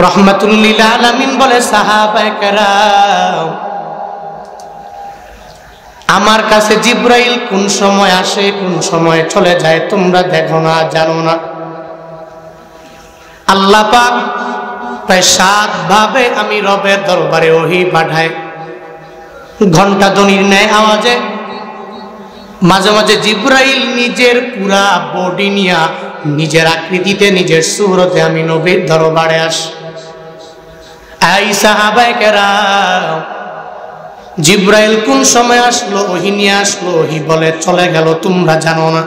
রহমাতুল লিল আলামিন বলে, সাহাবায়ে কেরাম, আমার কাছে জিবরাইল কোন সময় আসে কোন সময় চলে যায় তোমরা দেখো না, জানো না। আল্লাহ পাক প্রায় 7 ভাবে আমি রবের দরবারে ওহী পাঠাই, ঘন্টা ধ্বনির ন্যায় আওয়াজে। মাঝে মাঝে জিবরাইল নিজের পুরা বডি নিয়া, নিজের আকৃতিতে, নিজের সুরতে আমি নবীর দরবারে আসি। এই সাহাবায়ে কেরাম, জিবরাইল কোন সময় আসলো, ওহী নিয়ে আসলো, ওহী বলে চলে গেল, তোমরা জানো না।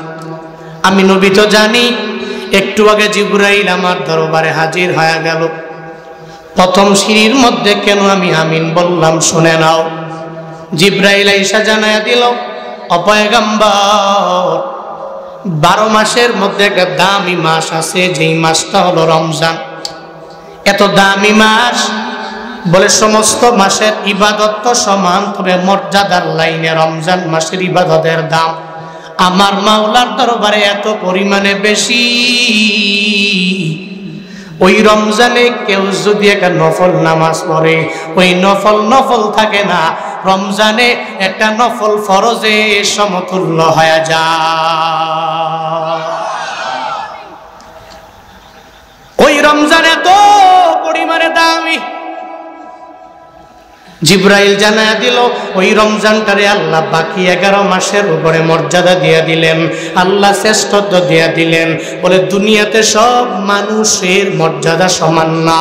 আমি নবী তো জানি। একটু আগে জিবরাইল আমার দরবারে হাজির হয়ে গেল। প্রথম সিঁড়ির মধ্যে কেন আমি আমিন বললাম শুনে নাও। জিবরাইল আইসা জানায়া দিল, ও পয়গম্বর, 12 মাসের মধ্যে একটা দামি মাস আছে, যেই মাসটা হলো রমজান। এত দামি মাস, বলে সমস্ত মাসের ইবাদত তো সমান, তবে মর্যাদার লাইনে রমজান মাসের ইবাদতের দাম আমার মাওলার দরবারে এত পরিমাণে বেশি। ওই রমজানে কেউ যদি একটা নফল নামাজ পড়ে, ওই নফল থাকে না, রমজানে একটা নফল ফরজে সমতুল্য হয়ে যায়। ওই রমজান এত পরিমাণে দামি। জিবরাইল জানায়া দিল, ওই রমজানটারে আল্লাহ বাকি 11 মাসের উপরে মর্যাদা দিয়ে দিলেন, আল্লাহ শ্রেষ্ঠত্ব দিয়ে দিলেন। বলে দুনিয়াতে সব মানুষের মর্যাদা সমান না,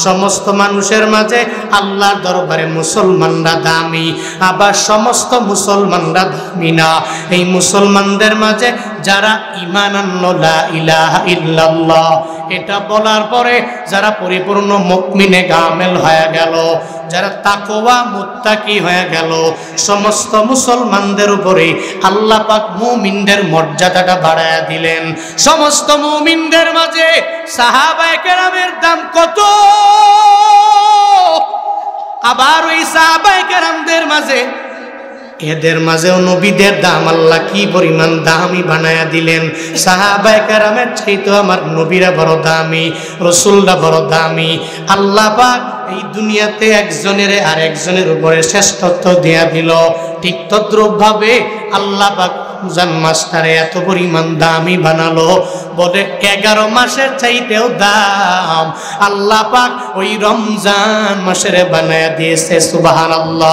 সমস্ত মানুষের মাঝে আল্লাহর দরবারে মুসলমানরা দামি, আবার সমস্ত মুসলমানরা দামি না। এই মুসলমানদের মাঝে যারা ঈমান আনলো লা ইলাহা ইল্লাল্লাহ এটা বলার পরে যারা পরিপূর্ণ মুমিনে কামেল হয়ে গেল, যারা তাকওয়া মুত্তাকি হয়ে গেল, সমস্ত মুসলমানদের উপরে আল্লাহ পাক মুমিনদের মর্যাদাটা বাড়ায়া দিলেন। সমস্ত মুমিনদের মাঝে সাহাবায়ে কেরামের দাম কত, আবার ওই সাহাবায়ে কেরামদের মাঝে, এদের মাঝেও নবীদের দাম আল্লাহ কি পরিমাণ দামি বানায়া দিলেন। সাহাবায়ে কেরামের চাইতে আমার নবীরা বড় দামি, রাসূলরা বড় দামি। আল্লাহ পাক এই দুনিয়াতে একজনের আর একজনের উপরে শ্রেষ্ঠত্ব দেয়া দিল। ঠিক তদ্রূপ ভাবে আল্লাহ পাক রমজান মাসটারে এত পরিমাণ দামি বানালো, বলে 11 মাসের চাইতেও দাম আল্লাহ পাক ওই রমজান মাসের বানায়া দিয়েছে। সুবহানাল্লাহ।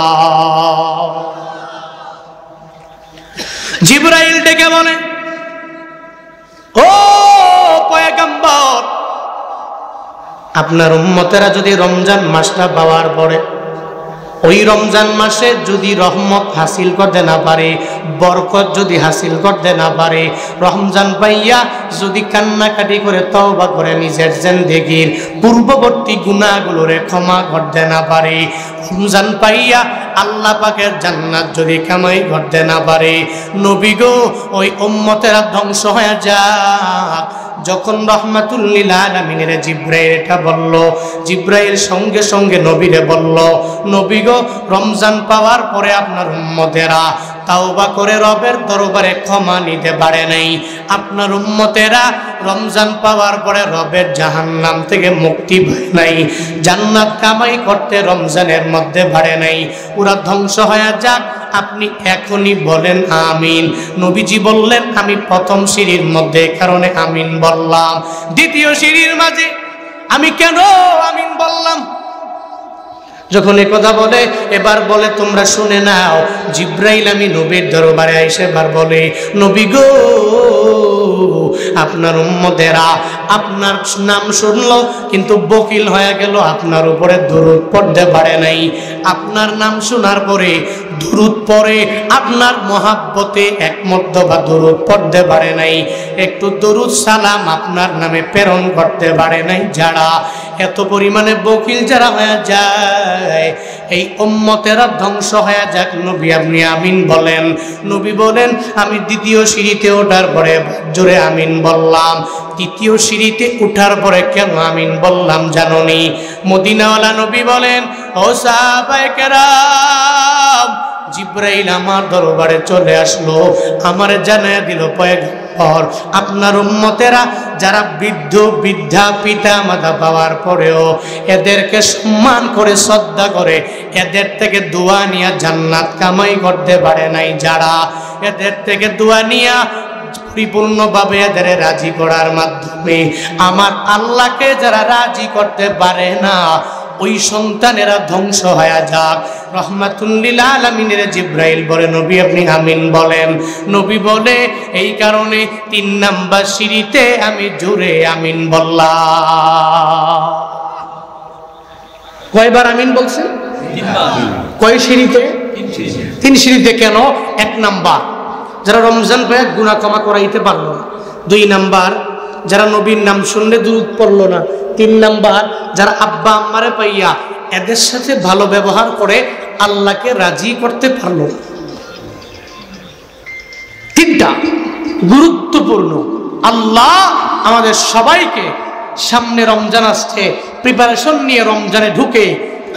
জিবরাইল ডেকে বলে, ও পয়গম্বর, আপনার উম্মতেরা যদি রমজান মাসটা পাওয়ার পরে ওই রমজান মাসে যদি রহমত হাসিল করতে না পারে, বরকত যদি হাসিল করতে না পারে, রমজান পাইয়া যদি কান্নাকাটি করে তওবা করে নিজের জিন্দেগির পূর্ববর্তী গুনাহগুলোরে ক্ষমা করতে না পারে, রমজান পাইয়া আল্লাহ পাকের জান্নাত যদি কামাই করতে না পারে, নবী গো ওই উম্মতেরা ধ্বংস হয়ে যাক। যখন রাহমাতুল লিল আলামিনের জিবরাইল এটা বলল, জিবরাইল সঙ্গে সঙ্গে নবীরে বলল, নবী গো রমজান পাওয়ার পরে আপনার উম্মতেরা তাওবা করে রবের দরবারে ক্ষমা নিতে পারে নাই, আপনার উম্মতেরা রমজান পাওয়ার পরে রবের জাহান্নাম থেকে মুক্তি পায় নাই, জান্নাত কামাই করতে রমজানের মধ্যে পারে নাই, ওরা ধ্বংস হয়ে যাক। আপনি এখনই বলেন আমিন। নবীজি বললেন, আমি প্রথম সিঁড়ির মধ্যে কারণে আমিন বললাম, দ্বিতীয় সিঁড়ির মাঝে আমি কেন আমিন বললাম? যখন এ কথা বলে, এবার বলে তোমরা শুনে নাও। জিবরাইল আমি নবীর দরবারে আইসে এবার বলে, নবী গো আপনার উম্মতেরা আপনার নাম শুনলো কিন্তু বকিল হয়ে গেল, আপনার উপরে দরুদ পড়তে পারে নাই। আপনার নাম শোনার পরে দরুদ পড়ে আপনার মহাব্বতে একমত বা দরুদ পড়তে পারে নাই, একটু দরুদ সালাম আপনার নামে প্রেরণ করতে পারে নাই। যারা এত পরিমাণে বকিল যারা হয়ে যায়, এই উম্মতেরা ধ্বংস হয়ে যাক। নবী আপনি আমিন বলেন। নবী বলেন, আমি দ্বিতীয় সিঁড়িতে ওঠার পরে জোরে আমিন বললাম। তৃতীয় সিঁড়িতে উঠার পরে কেন আমিন বললাম জানোনি? মদিনাওয়ালা নবী বলেন, ও সাহাবায়ে কেরাম, জিবরাইল আমার দরবারে চলে আসলো, আমার জানায়া দিল পয়গম্বর পর আপনার উম্মতেরা যারা বৃদ্ধ বৃদ্ধা পিতা মাতা পাওয়ার পরেও এদেরকে সম্মান করে শ্রদ্ধা করে এদের থেকে দোয়া নিয়ে জান্নাত কামাই করতে পারে নাই, যারা এদের থেকে দোয়া নিয়ে পরিপূর্ণভাবে এদের রাজি করার মাধ্যমে আমার আল্লাহকে যারা রাজি করতে পারে না, ওই সন্তানেরা ধ্বংস হয়ে যাক। রহমাতুল্লিল আলামিনের জিব্রাইল বলে, নবী আপনি আমিন বলেন। নবী বলে, এই কারণে 3 নাম্বার সিঁড়িতে আমি জোরে আমিন বললাম। কয়বার আমিন বলছেন? 3 বার। কয় সিঁড়িতে? 3 সিঁড়িতে। কেন? 1 নাম্বার যারা রমজান পেয়ে গুনাহ ক্ষমা করাইতে পারলো না। 2 নাম্বার যারা নবীর নাম শুনলে দুরূদ পড়লো না। 3 নাম্বার যারা আব্বা আম্মারে পাইয়া এদের সাথে ভালো ব্যবহার করে আল্লাহকে রাজি করতে পারলো না। 3টা গুরুত্বপূর্ণ। আল্লাহ আমাদের সবাইকে সামনে রমজান আসছে, প্রিপারেশন নিয়ে রমজানে ঢুকে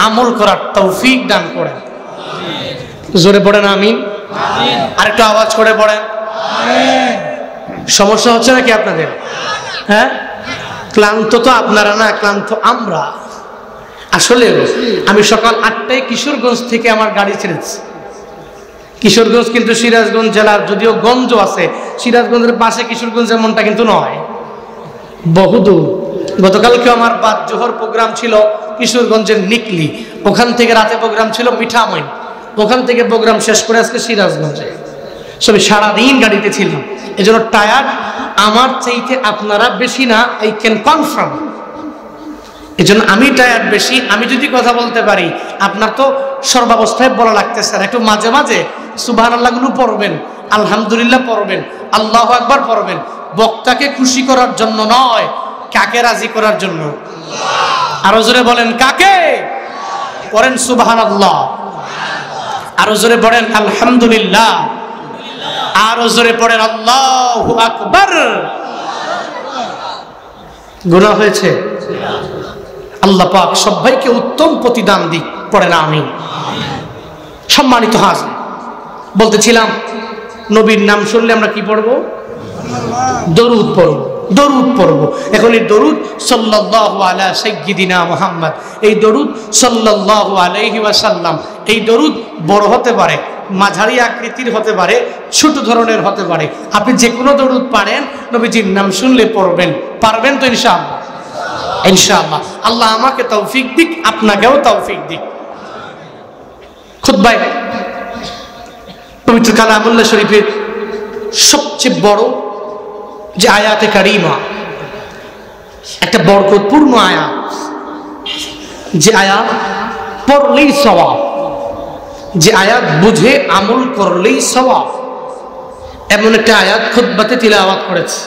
আমল করার তৌফিক দান করেন। জোরে পড়েন আমিন। আরেকটু আওয়াজ করে পড়েন। সমস্যা হচ্ছে নাকি আপনাদের? হ্যাঁ, ক্লান্ত তো আপনারা না, ক্লান্ত আমরা। আসলে আমি সকাল 8টায় কিশোরগঞ্জ থেকে আমার গাড়ি ছেড়েছি। কিশোরগঞ্জ কিন্তু সিরাজগঞ্জ জেলার, যদিও গঞ্জ আছে, সিরাজগঞ্জের পাশে কিশোরগঞ্জ এমনটা কিন্তু নয়, বহুদূর। গতকালকে আমার বাদ জোহর প্রোগ্রাম ছিল কিশোরগঞ্জের নিকলি, ওখান থেকে রাতে প্রোগ্রাম ছিল মিঠামইন, ওখান থেকে প্রোগ্রাম শেষ করে আজকে সিরাজগঞ্জে। সব সারাদিন গাড়িতে ছিলাম, এজন্য টায়ার্ড আমার চাইতে আপনারা বেশি না, আই ক্যান কনফার্ম। এজন্য আমি টায়ার্ড বেশি। আমি যদি কথা বলতে পারি, আপনার তো সর্বাবস্থায় বলা লাগতেছে, একটু মাঝে মাঝে সুবহানাল্লাহ গুলো পড়বেন, আলহামদুলিল্লাহ পড়বেন, আল্লাহু আকবার পড়বেন। বক্তাকে খুশি করার জন্য নয়, কাকে রাজি করার জন্য? আরো জোরে বলেন কাকে? পড়েন সুবহানাল্লাহ, আরো জোরে পড়েন আলহামদুলিল্লাহ, আরো জোরে পড়েন আল্লাহু আকবার। গুনাহ হয়েছে, আল্লাহ পাক সবাইকে উত্তম প্রতিদান দিক। পড়েন আমিন। সম্মানিত হাজির, বলতেছিলাম নবীর নাম শুনলে আমরা কি পড়বো? দরুদ পড়ব, দরুদ পড়ব। এখন এই দরুদ সাল্লাল্লাহু আলা সাইয়্যিদিনা মুহাম্মদ, এই দরুদ সাল্লাল্লাহু আলাইহি ওয়াসাল্লাম, এই দরুদ বড় হতে পারে, মাঝারি আকৃতির হতে পারে, ছোট ধরনের হতে পারে। আপনি যে কোনো দরুদ পারেন, নবীজির নাম শুনলে পড়বেন। পারবেন তো ইনশাআল্লাহ? ইনশাআল্লাহ। আল্লাহ আমাকে তৌফিক দিক, আপনাকেও তৌফিক দিক। খুতবায় পবিত্র কালামুল্লাহ শরীফের সবচেয়ে বড় যে আয়াতে কারিমা, একটা বরকতপূর্ণ আয়াত, যে আয়াত পড়লেই সওয়াব, যে আয়াত বুঝে আমল করলেই সওয়াব, এমন একটা আয়াত খুতবাতে তিলাওয়াত করেছে।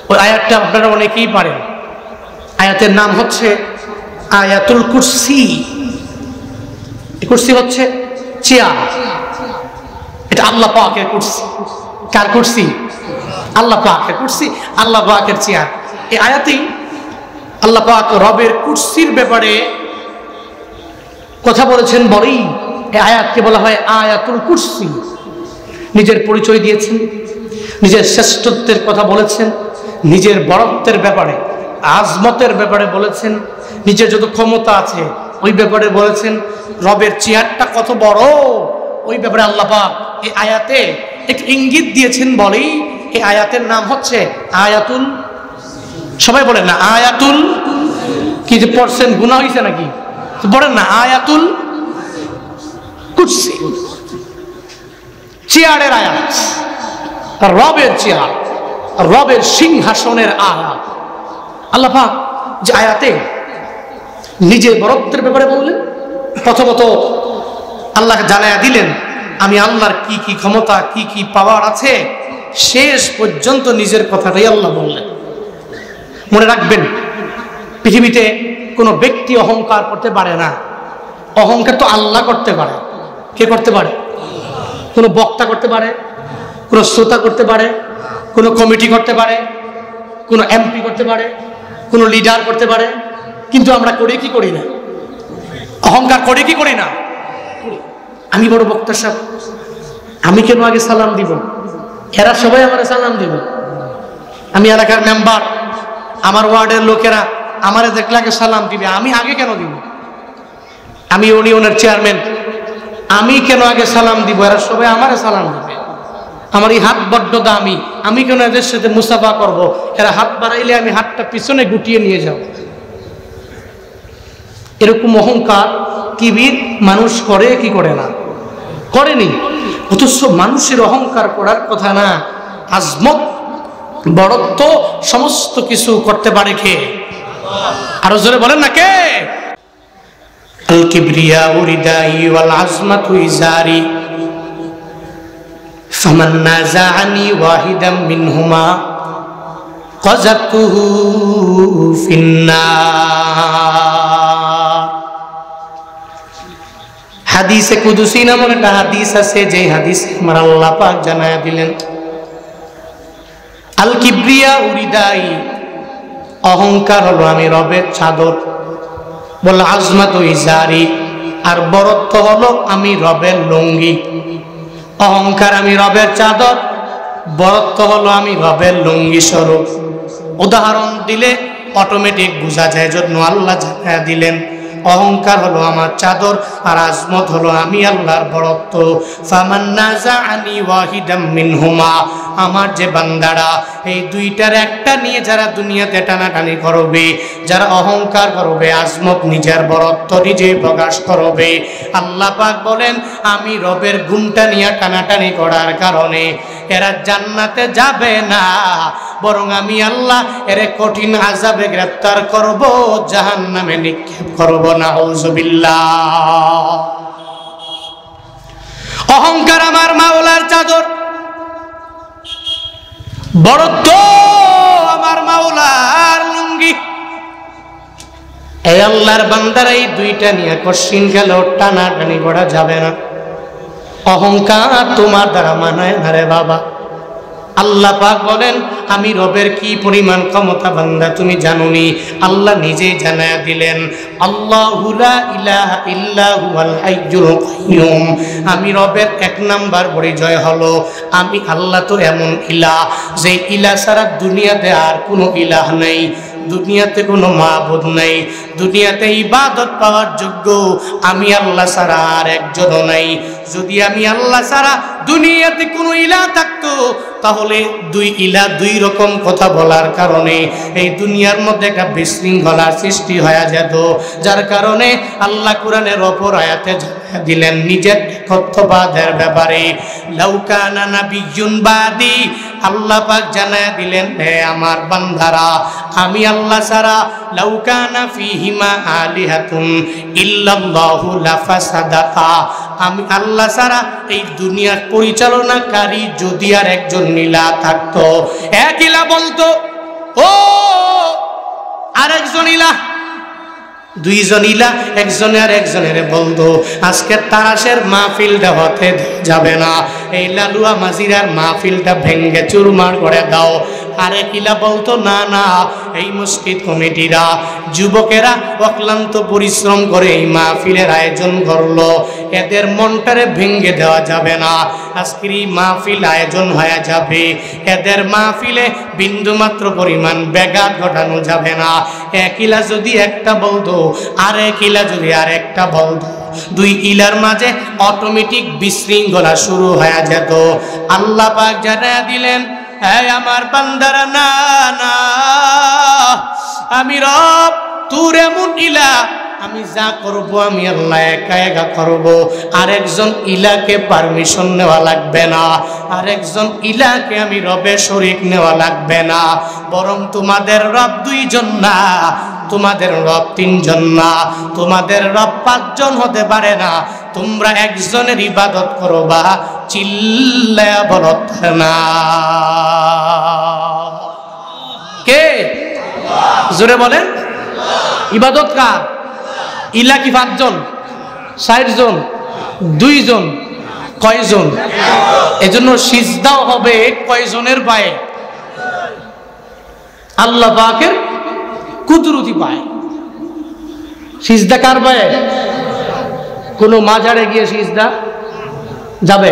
ওই আয়াতটা আপনারা অনেকেই পারেন। আয়াতের নাম হচ্ছে আয়াতুল কুরসি। কুরসি হচ্ছে চেয়ার, এটা আল্লাহ পাকের কুরসি। কার কুরসি? আল্লাহ পাকের কুরসি, আল্লাহ পাকের চেয়ার। এই আয়াতেই আল্লাহ পাক রবের কুরসির ব্যাপারে কথা বলেছেন। বলেই এই আয়াতকে বলা হয় আয়াতুল কুরসি। নিজের পরিচয় দিয়েছেন, নিজের শ্রেষ্ঠত্বের কথা বলেছেন, নিজের বড়ত্বের ব্যাপারে, আজমতের ব্যাপারে বলেছেন, নিজের যত ক্ষমতা আছে ওই ব্যাপারে বলেছেন, রবের চেয়ারটা কত বড় ওই ব্যাপারে আল্লাহ পাক এই আয়াতে একটু ইঙ্গিত দিয়েছেন। বলেই এই আয়াতের নাম হচ্ছে আয়াতুল, সবাই বলেন না আয়াতুল, কি যে পড়ছেন গুনাহ হইছে নাকি? বলেন না আয়াতুল কুরসি। চেয়ারের আয়াত, রবের চেয়ার, রবের সিংহাসনের আয়াত। আল্লাহ পাক যে আয়াতে নিজের বরত্বের ব্যাপারে বললেন, প্রথমত আল্লাহ জানায়া দিলেন আমি আল্লাহর কি কি ক্ষমতা, কি কি পাওয়ার আছে, শেষ পর্যন্ত নিজের কথাটাই আল্লাহ বললেন। মনে রাখবেন, পৃথিবীতে কোনো ব্যক্তি অহংকার করতে পারে না। অহংকার তো আল্লাহ করতে পারে। কে করতে পারে? কোনো বক্তা করতে পারে, কোনো শ্রোতা করতে পারে, কোনো কমিটি করতে পারে, কোনো এমপি করতে পারে, কোনো লিডার করতে পারে। কিন্তু আমরা করি কি করি না? অহংকার করি কি করি না? আমি বড় বক্তা সাহেব, আমি কেন আগে সালাম দিব? এরা সবাই আমার সালাম দিবে। আমি এলাকার মেম্বার, আমার ওয়ার্ডের লোকেরা আমারে দেখলে আগে সালাম দিবে, আমি আগে কেন দিব? আমি ইউনিয়নের চেয়ারম্যান, আমি কেন আগে সালাম দিব? এরা সবাই আমারে সালাম দিবে। আমার এই হাত বড্ড দামি, আমি কেন এদের সাথে মুসাফা করব? এরা হাত বাড়াইলে আমি হাতটা পিছনে গুটিয়ে নিয়ে যাব। এরকম অহংকার কিবির মানুষ করে কি করে না? করেনি। অথচ মানুষের অহংকার করার কথা না, আজমত বড়ত্ব সমস্ত কিছু করতে পারে কে? আরো জোরে বলেন না কে? আল কিবরিয়া উরিদাই ওয়াল আজমাতু ইজারি ফামান নাযাআনি ওয়াহিদাম মিনহুমা কাযাতুহু ফিন্নার। হাদিসে কুদসি নামের একটা হাদিস আছে, যে হাদিস আমার আল্লাহ পাক জানায়া দিলেন, আল কিবরিয়া উরিদাই, অহংকার হলো আমি রবের চাদর, বল আজমাতু ইজারি, আর বরত্ব হলো আমি রবের লুঙ্গি। অহংকার আমি রবের চাদর, বরত্ব হলো আমি রবের লুঙ্গি স্বরূপ। উদাহরণ দিলে অটোমেটিক বোঝা যায়, জন্য আল্লাহ জানায়া দিলেন অহংকার হলো আমার চাদর, আর আজমত হলো আমি আল্লাহর বড়ত্ব। ফামান নাযাআনি ওয়াহিদাম মিনহুমা, আমার যে বান্দারা এই দুইটার একটা নিয়ে যারা দুনিয়াতে টানাটানি করবে, যারা অহংকার করবে, আজমত নিজের বড়ত্ব নিজে প্রকাশ করবে, আল্লাহ পাক বলেন আমি রবের গুণটা নিয়ে টানাটানি করার কারণে এরা জান্নাতে যাবে না, বরং আমি আল্লাহ এর কঠিন আযাবে গ্রেফতার করব, জাহান্নামে নিক্ষেপ করব। নাউযুবিল্লাহ। অহংকার আমার মাওলার চাদর, বড়ত্ব আমার মাওলার লুঙ্গি। এই আল্লাহর বান্দারা এই দুইটা নিয়ে কঠিন গেল টানাটানি করা যাবে না। অহংকার তোমার দ্বারা মানায় না রে বাবা। আল্লাহ পাক বলেন আমি রবের কি পরিমাণ ক্ষমতা বান্দা তুমি জানোনি? আল্লাহ নিজেই জানায়া দিলেন, আল্লাহু লা ইলাহা ইল্লা হুয়াল হাইয়্যুল কাইয়্যুম। আমি রবের এক নাম্বার পরিচয় হলো আমি আল্লাহ তো এমন ইলাহ, যে ইলাহ ছাড়া দুনিয়াতে আর কোনো ইলাহ নাই, দুনিয়াতে কোনো মাবুদ নাই, দুনিয়াতে ইবাদত পাওয়ার যোগ্য আমি আল্লাহ ছাড়া আর একজনও নাই। যদি আমি আল্লাহ ছাড়া দুনিয়াতে কোনো ইলাহ থাকতো, তাহলে দুই ইলাহ দুই রকম কথা বলার কারণে এই দুনিয়ার মধ্যে একটা বিশৃঙ্খলার সৃষ্টি হয়ে যেত, যার কারণে আল্লাহ কোরআনের অপর আয়াতে দিলেন নিজের একত্ববাদের ব্যাপারে, লাউ কানা নাবিয়্যুন বাদি, আল্লাহ পাক জানায়া দিলেন হে আমার বান্দারা আমি আল্লাহ ছাড়া লাউ কানা ফীহিমা আলিহাতুন ইল্লাল্লাহু লাফাসাদাতা, আমি আল্লাহ ছাড়া এই দুনিয়ার পরিচালনাকারী যদি আর একজন ইলাহ থাকতো, এক ইলাহ বলতো ও আরেকজন ইলাহ, দুইজন ইলাহ একজনে আর একজনের বলতো আজকে তারাশের মাহফিলটা হতে যাবে না, এই লালুয়া মাজিরার মাহফিলটা ভেঙ্গে চুরমার করে দাও। আরেক ইলাহ বলতো না না, এই মসজিদ কমিটিরা যুবকেরা অক্লান্ত পরিশ্রম করে এই মাহফিলের আয়োজন করলো, এদের মনটারে ভেঙ্গে দেওয়া যাবে না, আজকের এই মাহফিল আয়োজন হয়ে যাবে, এদের মাহফিলে বিন্দুমাত্র পরিমাণ ব্যাঘাত ঘটানো যাবে না। এক ইলাহ যদি একটা বলতো, আরেক ইলাহ যদি আরেকটা বলতো, দুই ইলার মাঝে অটোমেটিক বিশৃঙ্খলা শুরু হয়ে যেত। আল্লাহ পাক জানায়া দিলেন এই আমার বান্দারা না না, আমি রব তোর এমন ইলাহ, আমি যা করব আমি আল্লাহ একা একা করব, আরেকজন ইলাহকে পারমিশন নেওয়া লাগবে না, আরেকজন ইলাহকে আমি রবে শরীক নেওয়া লাগবে না, বরং তোমাদের রব দুইজন না, তোমাদের রব তিনজন না, তোমাদের রব পাঁচজন হতে পারে না, তোমরা একজনের ইবাদত করবা, চিল্লায়া বলো না কে? জোরে বলেন ইবাদত কার? ইলাহ কি পাঁচজন, ৬০ জন, ২ জন, কয়জন? এজন্য সিজদাও হবে কয়জনের পায়ে? আল্লাহ পাকের কুদরতি পায়ে। সিজদা কার পায়ে? কোন মাজারে গিয়ে সিজদা যাবে?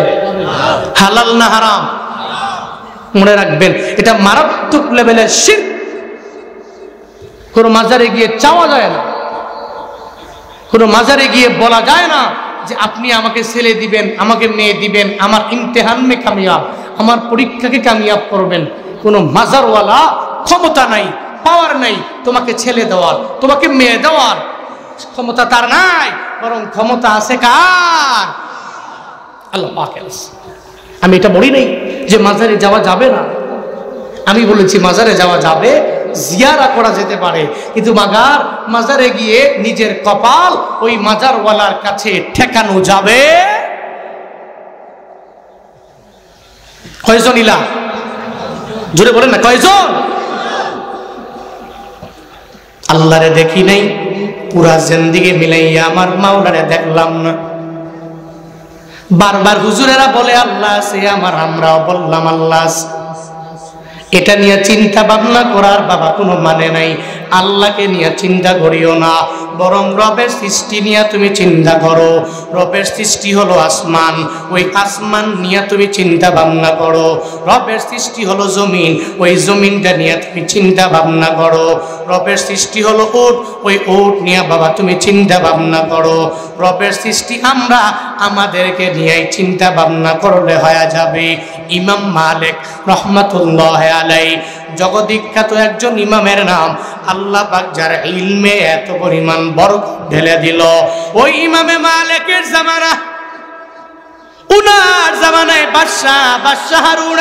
হালাল না হারাম? মনে রাখবেন, এটা মারাত্মক লেভেলের শিরক। কোনো মাজারে গিয়ে চাওয়া যায় না, কোনো মাজারে গিয়ে বলা যায় না যে আপনি আমাকে ছেলে দিবেন, আমাকে মেয়ে দিবেন, আমার ইমতেহান মে কামিয়াব, আমার পরীক্ষাকে কামিয়াব করবেন। কোনো মাজারওয়ালা ক্ষমতা নাই, পাওয়ার নাই তোমাকে ছেলে দেওয়ার, তোমাকে মেয়ে দেওয়ার ক্ষমতা তার নাই, বরং ক্ষমতা আছে কার? আল্লাহ পাকের। আমি এটা বলি নাই যে মাজারে যাওয়া যাবে না, আমি বলেছি মাজারে যাওয়া যাবে, জিয়ারা করা যেতে পারে, কিন্তু মাজারে গিয়ে নিজের কপাল ওই মাজারওয়ালার কাছে ঠেকানো যাবে। কয়জন ইলা? জোরে বলেন না, কয়জন? আল্লাহরে দেখি নাই, পুরা জিন্দেগি মিলাইয়া আমার মাওলারে দেখলাম না। বারবার হুজুরেরা বলে আল্লাহ আছে, আমরাও বললাম আল্লাহ আছে। এটা নিয়ে চিন্তা ভাবনা করার বাবা কোনো মানে নাই। আল্লাহকে নিয়ে চিন্তা করিও না, বরং রবের সৃষ্টি নিয়ে তুমি চিন্তা করো। রবের সৃষ্টি হলো আসমান, ওই আসমান নিয়ে তুমি চিন্তা ভাবনা করো। রবের সৃষ্টি হলো জমিন, ওই জমিনটা নিয়ে তুমি চিন্তা ভাবনা করো। রবের সৃষ্টি হলো উট, ওই উট নিয়ে বাবা তুমি চিন্তা ভাবনা করো। রবের সৃষ্টি আমরা, আমাদেরকে নিয়ে চিন্তা ভাবনা করলে হয়ে যাবে। ইমাম মালিক রহমাতুল্লাহ আলাইহি জগদ্বিখ্যাত একজন ইমামের নাম। আল্লাহ পাক যার ইলমে এত পরিমাণ বরকত ঢেলে দিল, ওই ইমামে মালিকের জামানা, উনার জামানায় বাদশাহ হারুন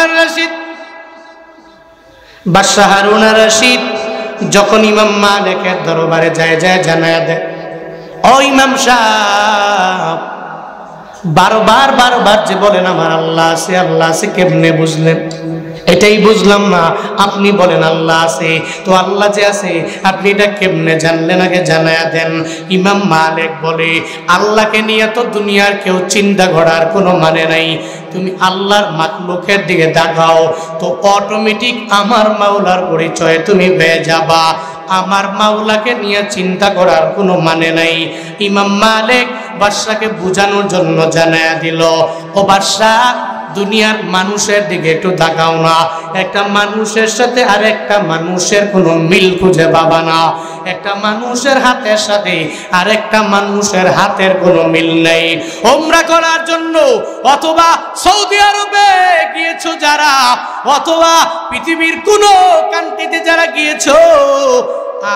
আর রশিদ যখন ইমাম মালিকের দরবারে যায় জানায়া দেয়, ও ইমাম সাহেব, বারবার যে বলেন আমার আল্লাহ আছে, কেমনে বুঝলেন? এটাই বুঝলাম না, আপনি বলেন আল্লাহ আছে, তো আল্লাহ যে আছে আপনি এটা কেমনে জানলেন, আগে জানায়া দেন। ইমাম মালিক বলে, আল্লাহকে নিয়ে তো দুনিয়ার কেউ চিন্তা করার কোনো মানে নাই। তুমি আল্লাহর মাখলুকের দিকে তাকাও তো অটোমেটিক আমার মাওলার পরিচয় তুমি পেয়ে যাবা। আমার মাওলাকে নিয়ে চিন্তা করার কোনো মানে নাই। ইমাম মালিক বাদশাকে বুঝানোর জন্য জানায়া দিল, ও বাদশাহ, দুনিয়ার মানুষের দিকে একটু তাকাও না। একটা মানুষের সাথে আর একটা মানুষের কোনো মিল খুঁজে পাবা না। একটা মানুষের হাতের সাথে আর একটা মানুষের হাতের কোনো মিল নেই। ওমরা করার জন্য অথবা সৌদি আরবে গিয়েছো যারা, অথবা পৃথিবীর কোনো কান্ট্রিতে যারা গিয়েছো,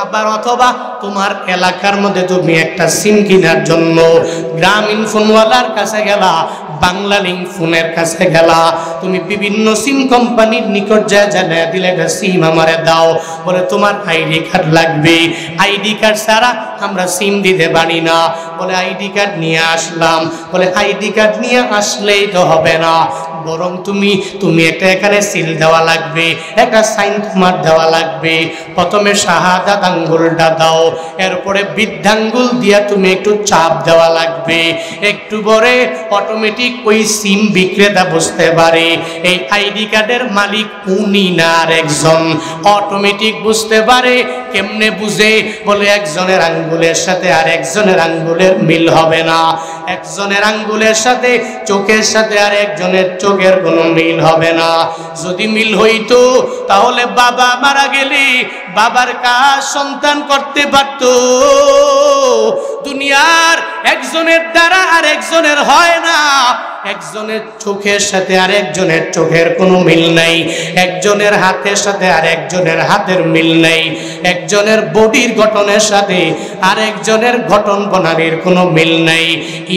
আবার অথবা তোমার এলাকার মধ্যে তুমি একটা সিম কেনার জন্য গ্রামীণ ফোনওয়ালার কাছে গেলা, বাংলা লিঙ্ক ফোনের কাছে গেলা, তুমি বিভিন্ন সিম কোম্পানির নিকট যা জানিয়ে দিলে একটা সিম আমারে দাও, বলে তোমার আইডি কার্ড লাগবে, আইডি কার্ড ছাড়া আমরা সিম দিতে পারি না। বলে আইডি কার্ড নিয়ে আসলাম, বলে আইডি কার্ড নিয়ে আসলেই তো হবে না, বরং তুমি একটা এখানে সিল দেওয়া লাগবে, একটা সাইন তোমার দেওয়া লাগবে। প্রথমে শাহাদাত আঙ্গুলটা দাও, এরপরে বৃদ্ধাঙ্গুল দিয়া তুমি একটু চাপ দেওয়া লাগবে। একটু পরে অটোমেটিক ওই সিম বিক্রেতা বুঝতে পারে এই আইডি কার্ডের মালিক উনি না আর একজন। অটোমেটিক বুঝতে পারে। কেমনে বুঝে? বলে একজনের আঙ্গুলের সাথে আর একজনের আঙ্গুলের মিল হবে না, একজনের আঙ্গুলের সাথে চোখের সাথে আর একজনের চোখের কোনো মিল হবে না। যদি মিল হইতো তাহলে বাবা মারা গেলে বাবার কাজ সন্তান করতে পারত। দুনিয়ার একজনের দ্বারা আর একজনের হয় না। একজনের চোখের সাথে আর একজনের চোখের কোনো মিল নাই, একজনের হাতের সাথে আর একজনের হাতের মিল নাই, একজনের বডির গঠনের সাথে আর একজনের গঠন প্রণালীর কোনো মিল নাই।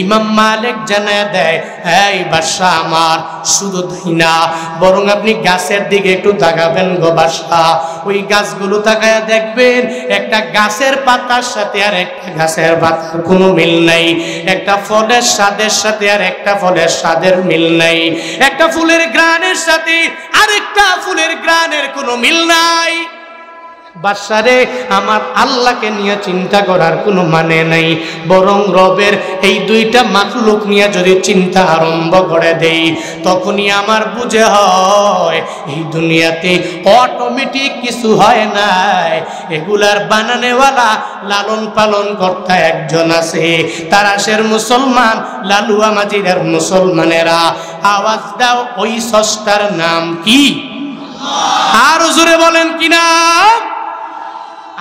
ইমাম মালিক জানায় দেয়, এই বাদশা আমার, শুধু তাই না, বরং আপনি গাছের দিকে একটু তাকাবেন গো বাদশা। ওই গাছগুলো তাকায়া দেখবেন একটা গাছের পাতার সাথে আর একটা গাছের পাতার কোনো মিল নাই, একটা ফলের স্বাদের সাথে আর একটা ফলের স্বাদের মিল নাই, একটা ফুলের ঘ্রাণের সাথে আরেকটা ফুলের ঘ্রাণের কোনো মিল নাই। বাদশারে, আমার আল্লাহকে নিয়ে চিন্তা করার কোনো মানে নাই, বরং রবের এই দুইটা মাখলুক নিয়ে যদি চিন্তা আরম্ভ করে দেই, তখনই আমার বুঝে হয় এই দুনিয়াতে অটোমেটিক কিছু হয় নাই। এগুলার বানানেওয়ালা, লালন পালন কর্তা একজন আছে। তারাশের মুসলমান, লালুয়া মাজিরের মুসলমানেরা, আওয়াজ দাও, ওই স্রষ্টার নাম কি? আর জোরে বলেন কি নাম?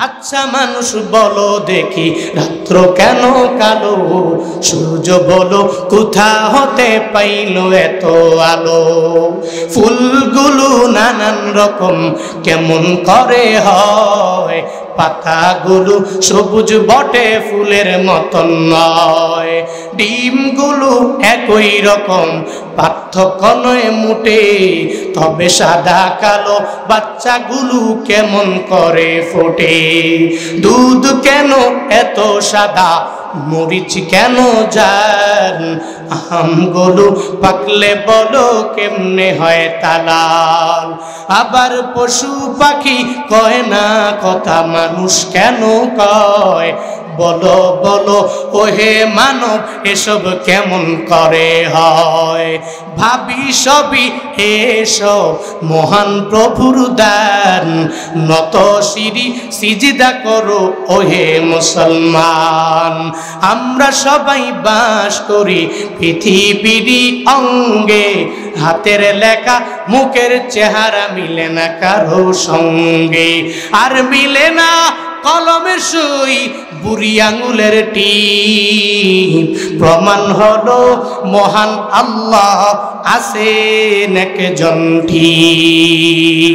আচ্ছা মানুষ বলো দেখি, রাত্র কেন কালো? সূর্য বলো কোথা হতে পাইল এত আলো? ফুলগুলো নানান রকম কেমন করে হয়? পাতাগুলো সবুজ বটে ফুলের মতন নয়। ডিমগুলো একই রকম, পার্থক্য নয় মোটে। তবে সাদা কালো বাচ্চাগুলো কেমন করে ফোটে? দুধ কেন এত সাদা, মরিচ কেন জান? আমগুলো পাকলে বলো কেমনে হয় তালাল? আবার পশু পাখি কয় না কথা, মানুষ কেন কয়? বলো বলো ওহে মানব, এসব কেমন করে হয়? ভাবি সবই এসব মহান প্রভুর দান, নত শিরি সিজদা করো ওহে মুসলমান। আমরা সবাই বাস করি পৃথিবীর অঙ্গে, হাতের লেখা মুখের চেহারা মিলে না কারো সঙ্গে। আর মিলে না কলমের সই, বুড়ি আঙুলের টিপ। প্রমাণ হলো মহান আল্লাহ আছেন একজন ঠিক।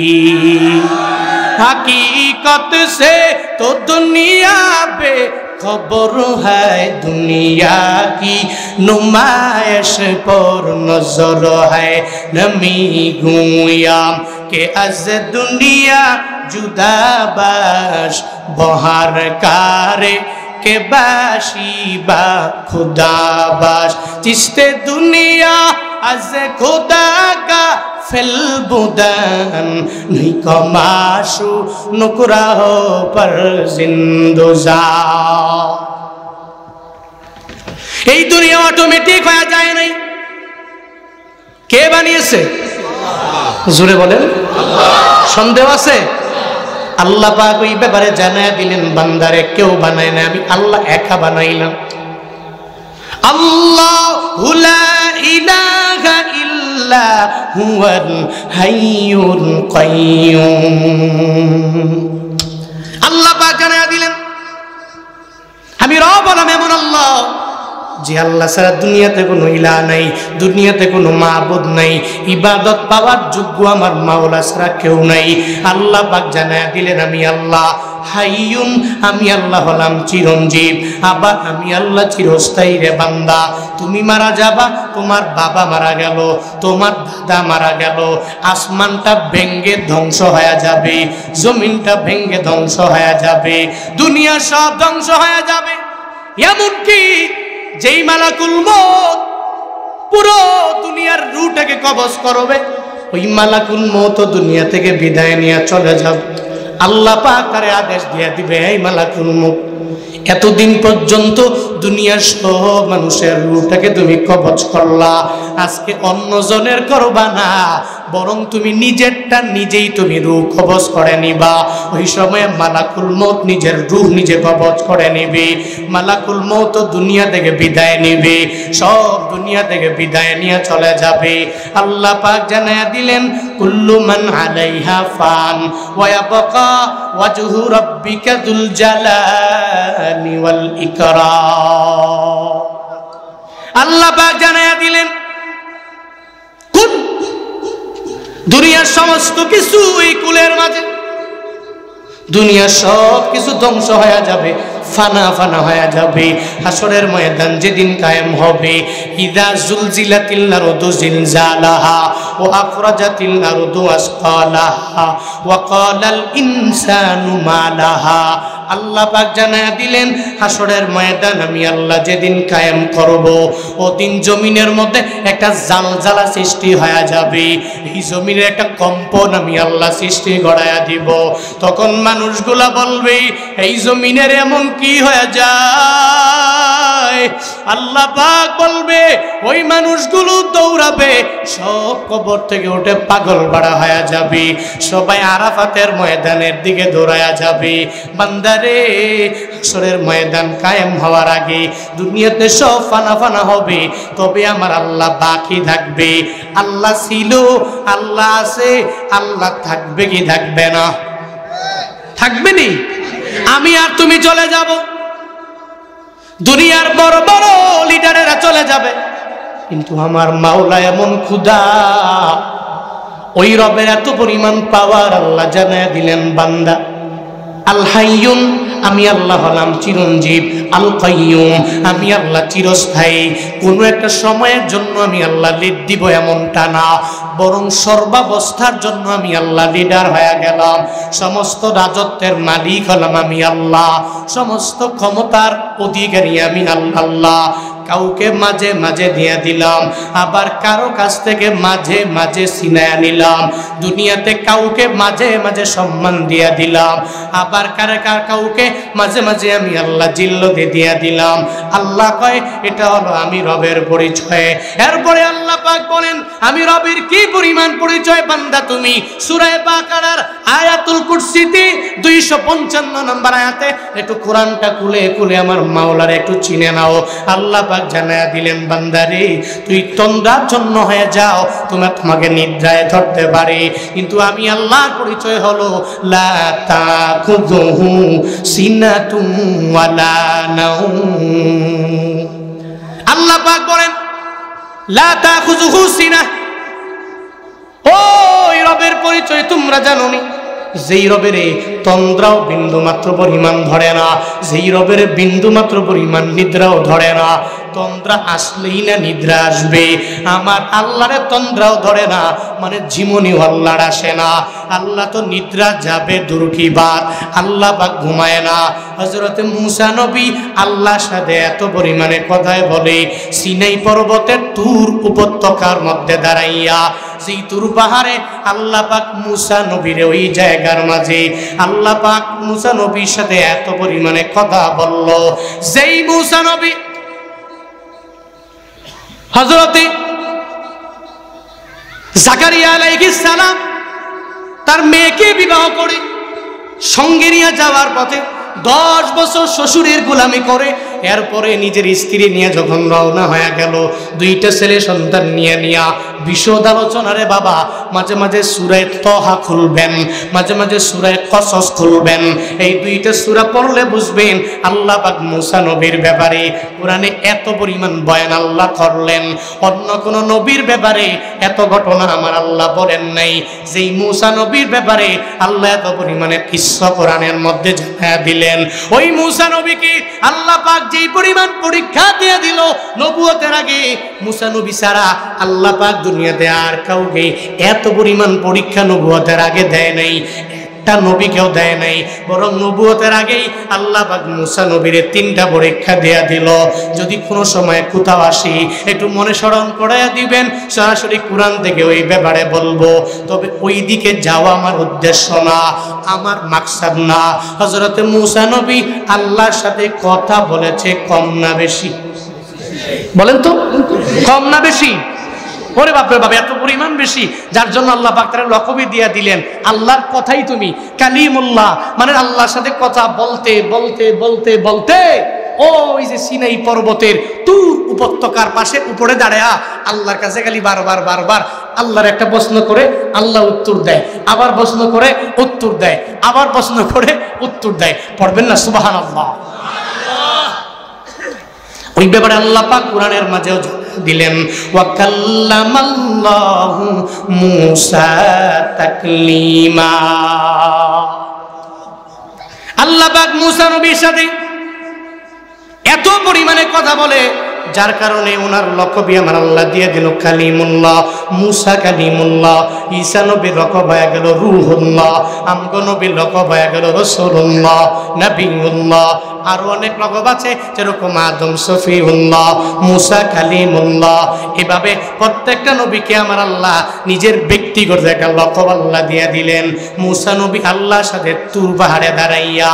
हकीकत से तो दुनिया बे खबर है, दुनिया की नुमाइश पर नजर है। नमी गुयाम के अज दुनिया जुदा बाश, बहार कारे के बाशी बा खुदा बाश। चिश्ते दुनिया अज खुदा का फिल बुदन, नहीं कमाशु नुकरा हो पर जिंदुजा। এই দুনিয়া অটোমেটিক হয়ে যায় নাই। কে বানিয়েছে? জোরে বলেন। সন্দেহ আছে? আল্লাহ পাক ওই ব্যাপারে জানায় দিলেন বান্দারে, কেউ বানায় না, আমি আল্লাহ একা বানাইলাম। আল্লাহু লা ইলাহা ইল্লা হুয়াল হাইয়ুল কাইয়্যুম। আল্লাহ পাক জানায় দিলেন আমি রব হলাম এমন আল্লাহ, যে আল্লাহ ছাড়া দুনিয়াতে কোনো ইলাহ নাই, দুনিয়াতে কোনো মাবুদ নাই, ইবাদত পাওয়ার যোগ্য আমার মাওলা ছাড়া কেউ নাই। আল্লাহ পাক জানায় দিলেন আমি আল্লাহ হাইয়ুন, আমি আল্লাহ হলাম চিরঞ্জীব। আবার আমি আল্লাহ চিরস্থায়ী রে বান্দা। তুমি মারা যাবা, তোমার বাবা মারা গেল, তোমার দাদা মারা গেল, আসমানটা ভেঙ্গে ধ্বংস হয়ে যাবে, জমিনটা ভেঙ্গে ধ্বংস হয়ে যাবে, দুনিয়া সব ধ্বংস হয়ে যাবে। এমনকি যেই মালাকুল মউত পুরো দুনিয়ার রূহটাকে কবজ করবে, ওই মালাকুল মউত দুনিয়া থেকে বিদায় নিয়ে চলে যাবে। আল্লাহ পাক তারে আদেশ দিয়ে দিবে, এই মালাকুল মউত এতদিন পর্যন্ত দুনিয়ার সব মানুষের রূহটাকে তুমি কবজ করলা, আজকে অন্যজনের করবা না, বরং তুমি নিজেরটা নিজেই তুমি রূহ কবজ করে নিবা। ওই সময় মালাকুল মউত নিজের রূহ নিজে কবজ করে নিবে। মালাকুল মউত দুনিয়া থেকে বিদায় নিবে, সব দুনিয়া থেকে বিদায় নিয়ে চলে যাবে। আল্লাহ পাক জানায়া দিলেন কুল্লু মান আলাইহা ফান ওয়া ইয়াবকা ওয়াজহু রাব্বিকা যুল জালালি ওয়াল ইকরাম। আল্লাহ পাক জানায়া দিলেন কোন দুনিয়ার সমস্ত কিছু এই কুলের মাঝে, দুনিয়ার সব কিছু ধ্বংস হয়ে যাবে, ফানা ফানা হয়ে যাবে। হাসরের ময়দান যেদিন কায়েম হবে, ইদা জুলজিলাতিল আরদু জিলজালাহা ওয়া আখরাজাতিল আরদু আসকালাহা ওয়া ক্বালাল ইনসানু মা লাহা। আল্লাহ পাক জানায়া দিলেন হাসরের ময়দান আমি আল্লাহ যেদিন কায়েম করব, ওদিন জমিনের মধ্যে একটা জালজালা সৃষ্টি হয়ে যাবে, এই জমিনের একটা কম্পন আমি আল্লাহ সৃষ্টি গড়ায়া দিব। তখন মানুষগুলা বলবে এই জমিনের এমন কি হয়ে যায় আল্লাহ পাক বলবে ওই মানুষগুলো দৌড়াবে, সব কবর থেকে উঠে পাগল পাড়া হয়ে যাবে, সবাই আরাফাতের ময়দানের দিকে দৌড়ায়া যাবে। বান্দারে, হাসরের ময়দান কায়েম হওয়ার আগে দুনিয়াতে সব ফানা ফানা হবে, তবে আমার আল্লাহ বাকি থাকবে। আল্লাহ ছিল, আল্লাহ আছে, আল্লাহ থাকবে কি থাকবে না? থাকবে নি? আমি আর তুমি চলে যাব, দুনিয়ার বড় বড় লিডারেরা চলে যাবে, কিন্তু আমার মাওলা এমন খুদা, ওই রবের এত পরিমাণ পাওয়ার আল্লাহ জানায় দিলেন বান্দা। আল হাইয়ুন, আমি আল্লাহ হলাম চিরঞ্জীব। আল কাইয়ুম, আমি আল্লাহ চিরস্থায়ী। কোনো একটা সময়ের জন্য আমি আল্লাহ লিড দিব এমনটা না, বরং সর্বাবস্থার জন্য আমি আল্লাহ লিডার হয়ে গেলাম। সমস্ত রাজত্বের মালিক হলাম আমি আল্লাহ, সমস্ত ক্ষমতার অধিকারী আমি আল্লাহ। কাউকে মাঝে মাঝে দিয়ে দিলাম, আবার কারো কাছ থেকে মাঝে মাঝে ছিনায়া নিলাম। দুনিয়াতে কাউকে মাঝে মাঝে সম্মান দিয়ে দিলাম, আবার কাউকে মাঝে মাঝে আমি আল্লাহ জিল্লতে দিয়ে দিলাম। আল্লাহ কয় এটা হলো আমি রবের পরিচয়। এরপরে আল্লাহ পাক বলেন আমি রবের কি পরিমাণ পরিচয় বান্দা তুমি সূরা বাকারার আয়াতুল কুরসিতে 255 নম্বর আয়াতে একটু কোরআনটা খুলে খুলে আমার মাওলার একটু চিনে নাও। আল্লাহ পাক জানায়া দিলেন বান্দারে, তুই তন্দ্রাচ্ছন্ন হয়ে যাও, তোমাকে নিদ্রায় ধরতে পারে, কিন্তু আমি আল্লাহর পরিচয় হলো লা তাখুযুহু সিনাতুন ওয়ালা নাওম। আল্লাহ পাক বলেন লা তাখুযুহু সিনাহ, ওই রবের পরিচয় তোমরা জানো নি, যেই রবের তন্দ্রাও বিন্দু মাত্র পরিমাণ ধরে না, যেই রবের বিন্দু মাত্র পরিমাণ নিদ্রাও ধরে না। তন্দ্রা আসলেই না নিদ্রা আসবে, আমার আল্লাহরে তন্দ্রাও ধরে না, মানে জীবনীও আল্লাহর আসে না। আল্লাহ তো নিদ্রা যাবে দূর কি বাত, আল্লাহ পাক ঘুমায় না। হযরত মূসা নবী আল্লাহর সাথে এত পরিমাণে কথায় বলে, সিনাই পর্বতের তুর উপত্যকার মধ্যে দাঁড়াইয়া, সেই তুর পাহাড়ে আল্লাহ পাক মূসা নবীর ওই জায়গার মাঝে আল্লাহ পাক মূসা নবীর সাথে এত পরিমাণে কথা বলল, যেই মূসা নবী হযরতে জাকারিয়া আলাইহিস সালাম তার মেয়েকে বিবাহ করে সঙ্গে নিয়ে যাওয়ার পথে 10 বছর শ্বশুরের গোলামি করে, এরপরে নিজের স্ত্রী নিয়ে যখন রওনা হয়ে গেল, 2টা ছেলে সন্তান নিয়ে বিশদ আলোচনারে বাবা মাঝে মাঝে সূরা তাহা খুলবেন, মাঝে মাঝে সূরা কসস খুলবেন। এই 2টা সূরা পড়লে বুঝবেন আল্লাহ পাক মূসা নবীর ব্যাপারে কোরআনে এত পরিমাণ বয়ান আল্লাহ করলেন, অন্য কোন নবীর ব্যাপারে এত ঘটনা আমার আল্লাহ বলেন নাই। যেই মূসা নবীর ব্যাপারে আল্লাহ এত পরিমাণে কিসসা কোরআনের মধ্যে জানায়া দিলেন, ওই মূসা নবীকে আল্লাহ পাক যেই পরিমাণ পরীক্ষা দিয়ে দিল, নবুয়তের আগে মূসা নবী ছাড়া আল্লাহ পাক দুনিয়াতে আর কাউকে এত পরিমাণ পরীক্ষা নবুয়তের আগে দেয় নাই, একটা নবীকেও দেয় নাই। বরং নবুয়তের আগেই আল্লাহ পাক মূসা নবীর 3টা পরীক্ষা দেয়া দিল। যদি কোনো সময় কোথাও আসি একটু মনে স্মরণ করাইয়া দিবেন, সরাসরি কোরআন থেকে ওই ব্যাপারে বলবো, তবে ওই দিকে যাওয়া আমার উদ্দেশ্য না, আমার মাকসাদ না। হযরত মূসা নবী আল্লাহর সাথে কথা বলেছে কম না বেশি? বলেন তো, কম না বেশি? ওরে বাপরে বাপ, এত পরিমাণ বেশি, যার জন্য আল্লাহ পাক তার লকবই দিয়া দিলেন আল্লাহর কথাই তুমি কালিমুল্লাহ, মানে আল্লাহর সাথে কথা বলতে বলতে বলতে বলতে ওই যে সিনাই পর্বতের তুর উপত্যকার পাশে উপরে দাঁড়ায়া আল্লাহর কাছে খালি বারবার বারবার আল্লাহর একটা প্রশ্ন করে আল্লাহ উত্তর দেয়, আবার প্রশ্ন করে উত্তর দেয়, আবার প্রশ্ন করে উত্তর দেয়। পড়বেন না সুবহানাল্লাহ? ওই ব্যাপারে আল্লাহ পাক কোরআনের মাঝেও দিলেন, ওয়া কাল্লামাল্লাহু মূসা তাকলিমা। আল্লাহ পাক মূসা নবীর সাথে এত পরিমাণে কথা বলে, যার কারণে ওনার লকবই আমার আল্লাহ দিয়ে দিল কালিমুল্লাহ। মুসা কালিমুল্লাহ, ঈসা নবীর লকব হয়ে গেল রূহুল্লাহ, আমগো নবীর লকব হয়ে গেল রাসূলুল্লাহ, নবিউল্লাহ। আরো অনেক লকব আছে, যেরকম আদম সফিউল্লাহ, মুসা কালিমুল্লাহ। এভাবে প্রত্যেকটা নবীকে আমার আল্লাহ নিজের ব্যক্তিগত একটা লকব আল্লাহ দিয়ে দিলেন। মুসা নবী আল্লাহর সাথে তুর পাহাড়ে দাঁড়াইয়া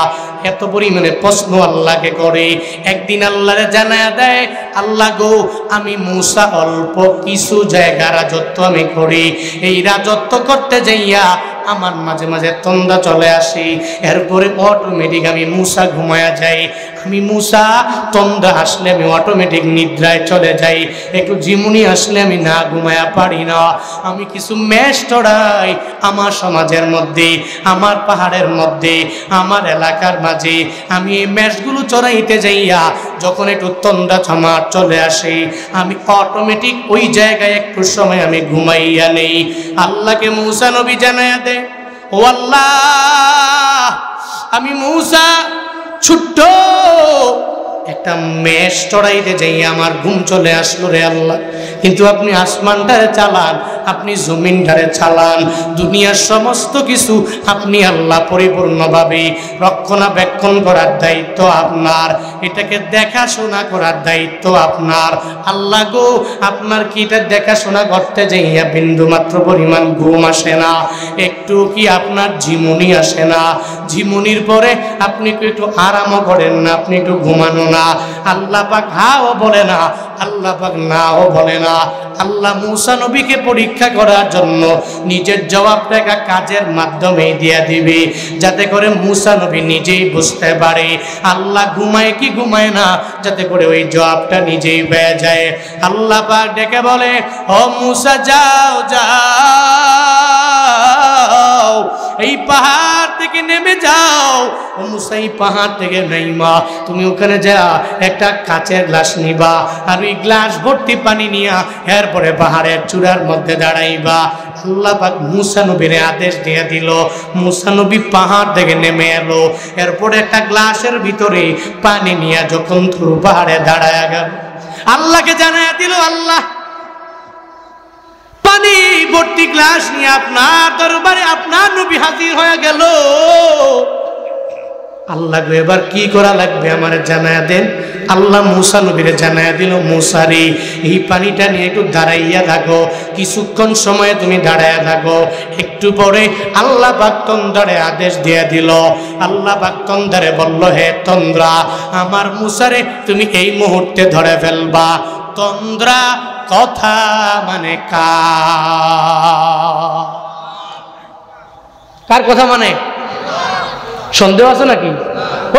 এত পরিমাণে প্রশ্ন আল্লাহকে করে, একদিন আল্লাহরে জানায়া দেয়, আল্লাহ গো, আমি মুসা অল্প কিছু জায়গা রাজত্ব আমি করি, এই রাজত্ব করতে যাইয়া আমার মাঝে মাঝে তন্দা চলে আসি, এরপরে অটোমেটিক আমি মুসা ঘুমায়া যাই। আমি মুসা তন্দা আসলে আমি অটোমেটিক নিদ্রায় চলে যাই, একটু ঝিমুনি আসলে আমি না ঘুমায়া পারি না। আমি কিছু মেষ চড়াই আমার সমাজের মধ্যে, আমার পাহাড়ের মধ্যে, আমার এলাকার মাঝে। আমি এই মেষগুলো চড়াইতে যাইয়া যখন একটু তন্দা ছামার চলে আসে, আমি অটোমেটিক ওই জায়গায় একটু সময় আমি ঘুমাইয়া নেই। আল্লাহকে মুসা নবী জানায়া দেয়, ও আল্লাহ, আমি মুসা ছোট্ট একটা মেষ চড়াইতে যাই, আমার ঘুম চলে আসলো রে আল্লাহ। কিন্তু আপনি আসমানটারে চালান, আপনি জমিনটারে চালান, দুনিয়ার সমস্ত কিছু আপনি আল্লাহ পরিপূর্ণভাবে রক্ষণাবেক্ষণ করার দায়িত্ব আপনার, এটাকে দেখাশোনা করার দায়িত্ব আপনার। আল্লাহ গো, আপনার কি এটা দেখাশোনা করতে যাইয়া বিন্দু মাত্র পরিমাণ ঘুম আসে না? একটু কি আপনার ঝিমুনি আসে না? ঝিমুনির পরে আপনি একটু আরামও করেন না, আপনি একটু ঘুমানো না? আল্লাহ পাক হাও বলে না, আল্লাহ পাক নাও বলে না। আল্লাহ মুসা নবীকে পরীক্ষা করার জন্য নিজের জবাবটা কাজের মাধ্যমে দিয়ে দিবে, যাতে করে মুসা নবী নিজেই বুঝতে পারে আল্লাহ ঘুমায় কি ঘুমায় না, যাতে করে ওই জবাবটা নিজেই পেয়ে যায়। আল্লাহ পাক ডেকে বলে, ও মুসা যাও যাও, এই পাহাড় থেকে নেমে যাও। ও মুসা, এই পাহাড় থেকে নাইমা তুমি ওখানে যা একটা কাচের গ্লাস নিবা, আর ওই গ্লাস ভর্তি পানি নিয়া এরপরে পাহাড়ের চূড়ার মধ্যে দাঁড়াইবা। আল্লাহ পাক মুসা নবীর আদেশ দিয়ে দিল। মুসা নবী পাহাড় থেকে নেমে এলো, এরপরে একটা গ্লাসের ভিতরে পানি নিয়ে যখন থুর পাহাড়ে দাঁড়ায় গেল, আল্লাহকে জানায় দিল, আল্লাহ, পানি ভর্তি গ্লাস নিয়ে আপনার দরবারে আপনার নবী হাজির হয়ে গেল। আল্লাহ গো, এবার কি করা লাগবে আমার জানায়া দেন। আল্লাহ মুসা নবীরে জানায়া দিল, মুসা রে, এই পানিটা নিয়ে একটু দাঁড়াইয়া থাকো, কিছুক্ষণ সময় তুমি দাঁড়াইয়া থাকো। একটু পরে আল্লাহ পাক তন্দ্রারে আদেশ দিয়ে দিল। আল্লাহ পাক তন্দ্রারে বলল, হে তন্দ্রা, আমার মুসারে তুমি এই মুহূর্তে ধরে ফেলবা। তন্দ্রা কথা মানে কার কথা মানে? সন্দেহ আছে নাকি?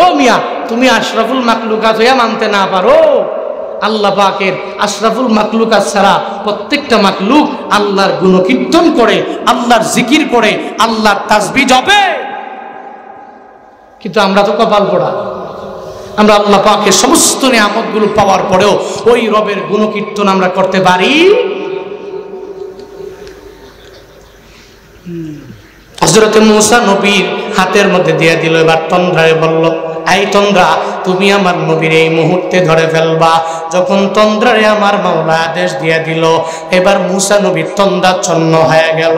ও মিয়া, তুমি আশরাফুল মাকলুকাত হইয়া মানতে না পারো? আল্লাহ পাকের আশরাফুল মাকলুকাত ছাড়া প্রত্যেকটা মাকলুক আল্লাহর গুণকীর্তন করে, আল্লাহর জিকির করে, আল্লাহর তাসবিহ জপে। কিন্তু আমরা তো কপাল পোড়া, আমরা আল্লাহ পাকের সমস্ত নিয়ামতগুলো পাওয়ার পরেও ওই রবের গুণকীর্তন আমরা করতে পারি? হযরত মুসা নবীর হাতের মধ্যে দিয়ে দিল। এবার তন্দ্রায় বলল, এই তন্দ্রা, তুমি আমার নবীর এই মুহূর্তে ধরে ফেলবা। যখন তন্দ্রারে আমার মাওলা আদেশ দিয়ে দিল, এবার মুসা নবী তন্দ্রাচ্ছন্ন হয়ে গেল।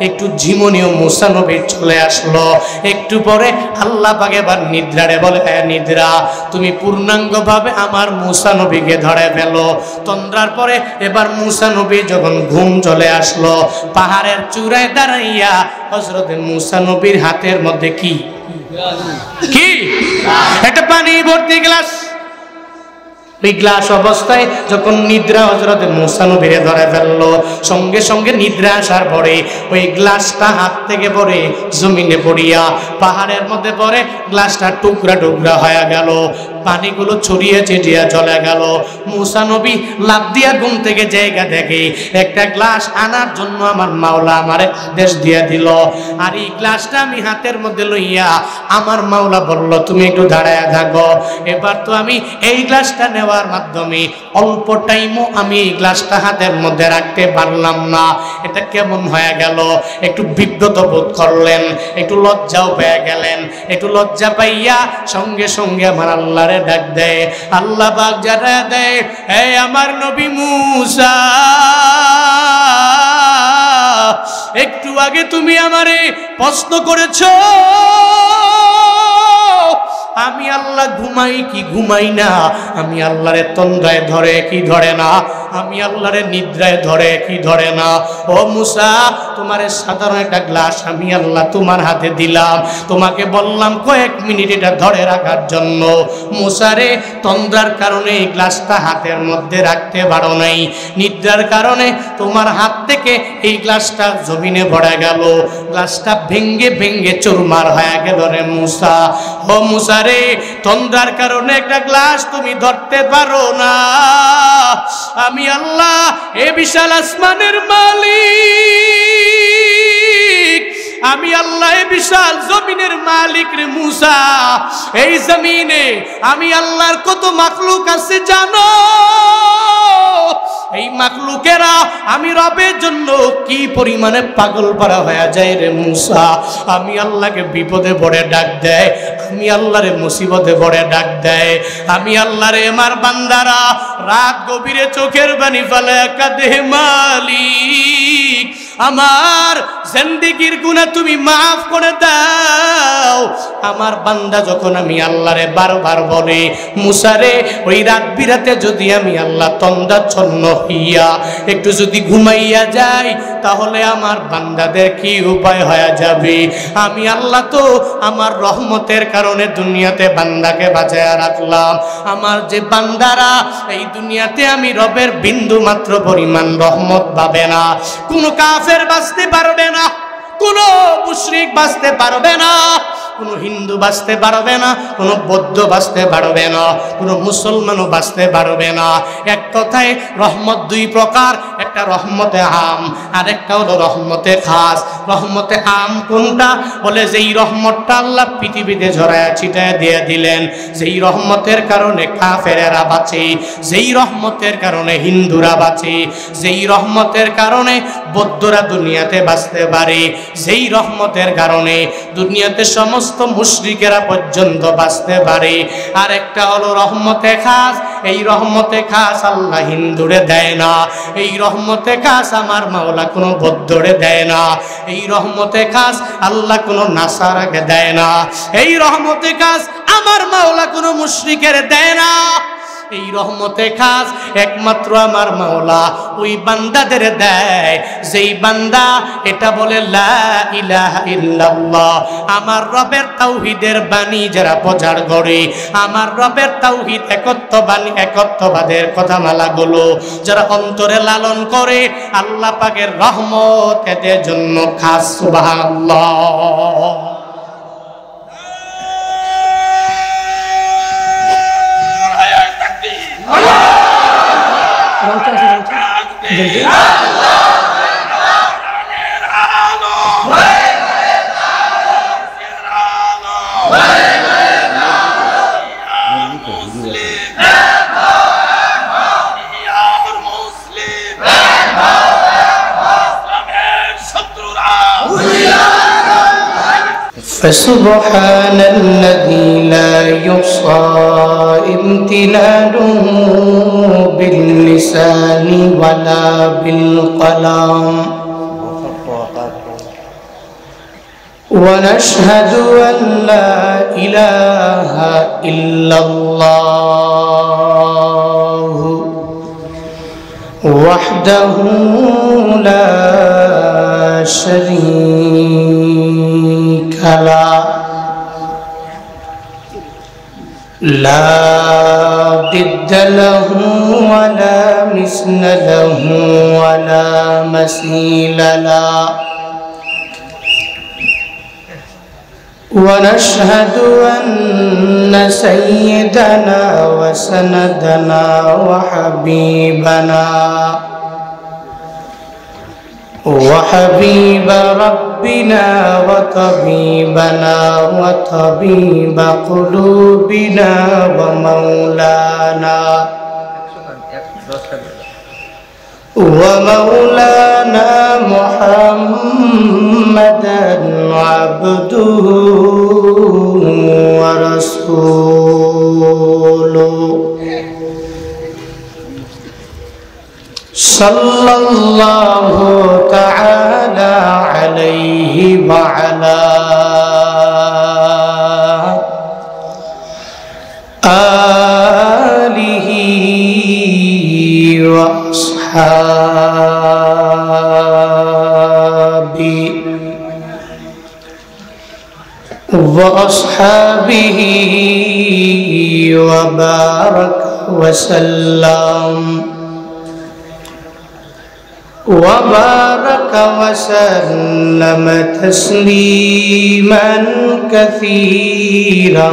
একটু ঝিমুনিও মুসা নবীর চলে আসলো। একটু পরে আল্লাহ পাক এবার নিদ্রারে বলে, নিদ্রা, তুমি পূর্ণাঙ্গভাবে আমার মুসা নবীকে ধরে ফেলো। তন্দ্রার পরে এবার মুসা নবী যখন ঘুম চলে আসলো, পাহাড়ের চূড়ায় দাঁড়াইয়া হযরত মুসা নবীর হাতের মধ্যে কি একটা পানি ভর্তি গ্লাস। ওই গ্লাস অবস্থায় যখন নিদ্রা হযরত মুসা নবীরে ধরে ফেললো, সঙ্গে সঙ্গে নিদ্রা আসার পরে ওই গ্লাসটা হাত থেকে পড়ে জমিনে পড়িয়া পাহাড়ের মধ্যে পড়ে গ্লাসটা টুকরা টুকরা হয়ে গেল, পানিগুলো ছড়িয়ে ছিটিয়ে চলে গেল। মুসা নবী লাফ দিয়া ঘুম থেকে জায়গা দেখে একটা গ্লাস আনার জন্য আমার মাওলা আমারে আদেশ দিয়ে দিল। আর এই গ্লাসটা আমি হাতের মধ্যে লইয়া আমার মাওলা বলল, তুমি একটু দাঁড়ায় থাকো। এবার তো আমি এই গ্লাসটা নেওয়ার মাধ্যমে অল্প টাইমও আমি এই গ্লাসটা হাতের মধ্যে রাখতে পারলাম না। এটা কেমন হয়ে গেল? একটু বিব্রত বোধ করলেন, একটু লজ্জাও পেয়ে গেলেন। একটু লজ্জা পাইয়া সঙ্গে সঙ্গে আমার আল্লাহরে ডাক দেয়। আল্লাহ পাক জানা দেয়, হে আমার নবী মুসা, একটু আগে তুমি আমারে প্রশ্ন করেছো আমি আল্লাহ ঘুমাই কি ঘুমাই না, আমি আল্লাহরে তন্দ্রায় ধরে কি ধরে না, আমি আল্লাহরে নিদ্রায় ধরে কি ধরে না। ও মুসা, তোমার সাধারণ একটা গ্লাস আমি আল্লাহ তোমার হাতে দিলাম, তোমাকে বললাম কয়েক মিনিট এটা ধরে রাখার জন্য। মুসারে তন্দ্রার কারণে এই গ্লাসটা হাতের মধ্যে রাখতে পারো নাই, নিদ্রার কারণে তোমার হাত থেকে এই গ্লাসটা জমিনে পড়ে গেল, গ্লাসটা ভেঙ্গে ভেঙ্গে চুরমার হয়ে গেল রে মুসা। ও মুসা রে, তন্দ্রার কারণে একটা গ্লাস তুমি ধরতে পারো না, আমি আল্লাহ এ বিশাল আসমানের মালিক, আমি আল্লাহ এ বিশাল জমিনের মালিক রে মুসা। এই জমিনে আমি আল্লাহর কত মাখলুক আছে জানো? এই মাখলুকেরা আমি রবের জন্য কি পরিমাণে পাগল পারা হয়ে যায় রে মুসা। আমি আল্লাহকে বিপদে পড়ে ডাক দেয়, আমি আল্লাহরে মুসিবতে পড়ে ডাক দেয়, আমি আল্লাহরে আমার বান্দারা রাত গভীরে চোখের পানি ফেলে কাঁদে মালিক আমার জিন্দেগির গুনাহ তুমি মাফ করে দাও। আমার বান্দা যখন আমি আল্লাহরে বারবার বলে মুসারে ওই রাত বিরাতে যদি আমি আল্লাহ তন্দ্রাচ্ছন্ন হইয়া একটু যদি ঘুমাইয়া যাই তাহলে আমার বান্দাদের কি উপায় হয়ে যাবে। আমি আল্লাহ তো আমার রহমতের কারণে দুনিয়াতে বান্দাকে বাঁচায়া রাখলাম, আমার যে বান্দারা এই দুনিয়াতে আমি রবের বিন্দু মাত্র পরিমাণ রহমত পাবে না, কোনো কাফের বাঁচতে পারবে না, কোনো মুশরিক বাঁচতে পারবে না, কোনো হিন্দু বাঁচতে পারবে না, কোনো বৌদ্ধ বাঁচতে পারবে না, কোনো মুসলমানও বাঁচতে পারবে না। এক কথায় রহমত দুই প্রকার, একটা রহমতে আম আর একটা হলো রহমতে খাস। রহমতে আম কোনটা? বলে যেই রহমতটা আল্লাহ পৃথিবীতে ঝরায়া ছিটায় দিয়ে দিলেন, যেই রহমতের কারণে কাফেরেরা বাঁচে, যেই রহমতের কারণে হিন্দুরা বাঁচে, যেই রহমতের কারণে বৌদ্ধরা দুনিয়াতে বাঁচতে পারে, যেই রহমতের কারণে দুনিয়াতে সমস্ত মুশরিকেরা পর্যন্ত বাঁচতে পারে। আর একটা হলো রহমতে খাস, এই রহমতে খাস আল্লাহ হিন্দুরে দেয় না, এই রহমতে খাস আমার মাওলা কোনো বৌদ্ধরে দেয় না, এই রহমতে খাস আল্লাহ কোনো নাসারাকে দেয় না, এই রহমতে খাস আমার মাওলা কোনো মুশরিকের দেয় না। এই রহমতে খাস একমাত্র আমার মাওলা ওই বান্দাদের দেয় যেই বান্দা এটা বলে লা ইলাহা ইল্লাল্লাহ, আমার রবের তাওহীদের বাণী যারা প্রচার করে, আমার রবের তাওহীদ একত্ববাদের কথামালাগুলো যারা অন্তরে লালন করে, আল্লাহ পাকের রহমত এদের জন্য খাস। সুবহানাল্লাহ। فسبحان الذي لا يحصى امتنانه باللسان ولا بالقلم، ونشهد أن لا إله إلا الله وحده لا شريك له، لا ضد له ولا مثل له ولا مثيل له، ونشهد أن سيدنا وسندنا وحبيب ربنا وطبيبنا وطبيب قلوبنا ومولانا محمدا عبده ورسوله সাল্লাল্লাহু তাআলা আলাইহি ওয়া আলা আলিহি ওয়া আসহাবিহি ওয়া বারাকা ওয়া সাল্লাম وبارك وسلم تسليما كثيرا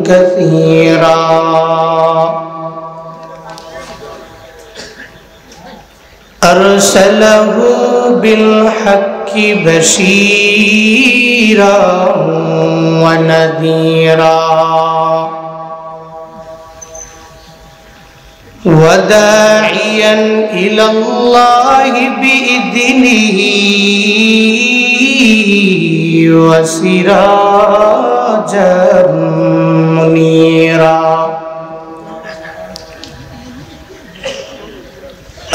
كثيرا أرسله بالحق بشيرا ونذيرا وداعيا إلى الله بإذنه وسراجا منيرا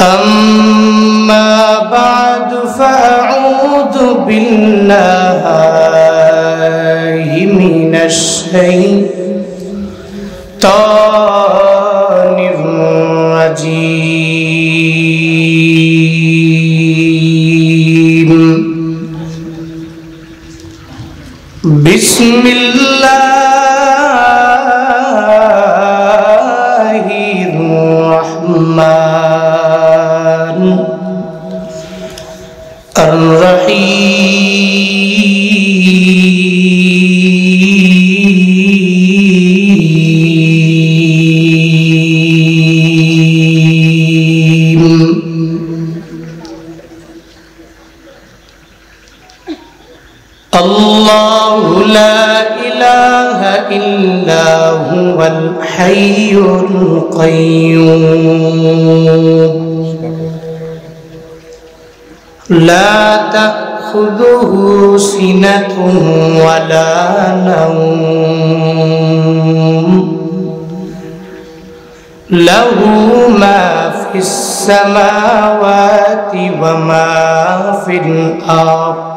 أما بعد فأعوذ بالله من الشيطان الرجيم بسم الله الرحمن الرحيم الله لا إله إلا هو الحي القيوم لا تأخذه سنة ولا نوم له ما في السماوات وما في الأرض